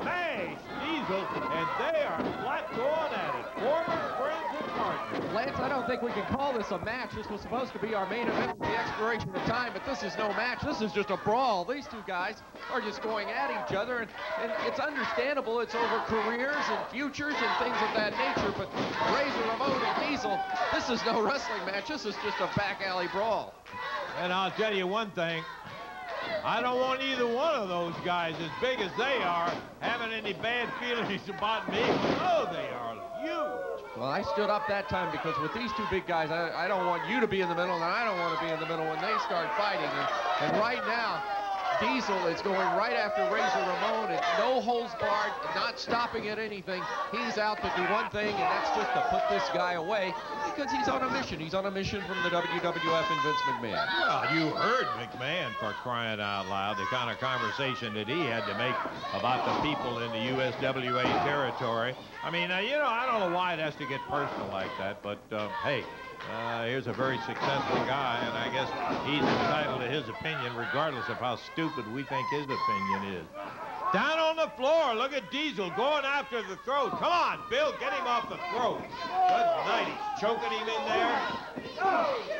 smashed Diesel, and they are flat going at it. Former friends and partners. Lance, I don't think we can call this a match. This was supposed to be our main event at the expiration of time, but this is no match. This is just a brawl. These two guys are just going at each other, and it's understandable. It's over careers and futures and things of that nature, but Razor Ramon and Diesel, this is no wrestling match. This is just a back alley brawl. And I'll tell you one thing. I don't want either one of those guys, as big as they are, having any bad feelings about me. Oh, they are huge. Well, I stood up that time because with these two big guys, I don't want you to be in the middle, and I don't want to be in the middle when they start fighting. And right now, Diesel is going right after Razor Ramon, and no holds barred, not stopping at anything. He's out to do one thing, and that's just to put this guy away because he's on a mission. He's on a mission from the WWF and Vince McMahon. Well, you heard McMahon, for crying out loud, the kind of conversation that he had to make about the people in the USWA territory. I mean, I don't know why it has to get personal like that, but hey, Here's a very successful guy, and I guess he's entitled to his opinion regardless of how stupid we think his opinion is. Down on the floor, look at Diesel going after the throat. Come on, Bill, get him off the throat. Good night, he's choking him in there.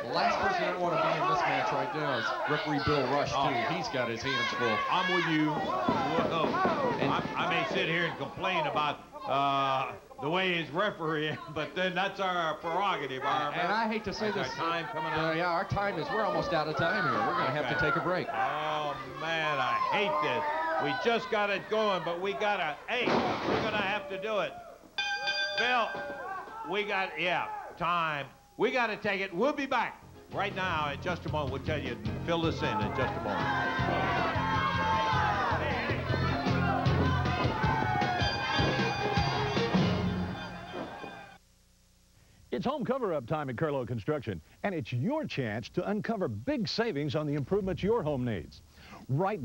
The last person I want to be in this match right now is referee Bill Rush, too. He's got his hands full. I'm with you. Whoa. I may sit here and complain about the way he's refereeing, but then that's our prerogative. And I hate to say this. Our time coming up. Yeah, our time is, we're almost out of time here. We're going to have to take a break. Oh, man, I hate this. We just got it going, but we got to, hey, we're going to have to do it. Bill, we got, time. We got to take it. We'll be back right now in just a moment. We'll tell you, fill this in just a moment. It's home cover-up time at Curlow Construction, and it's your chance to uncover big savings on the improvements your home needs. Right now,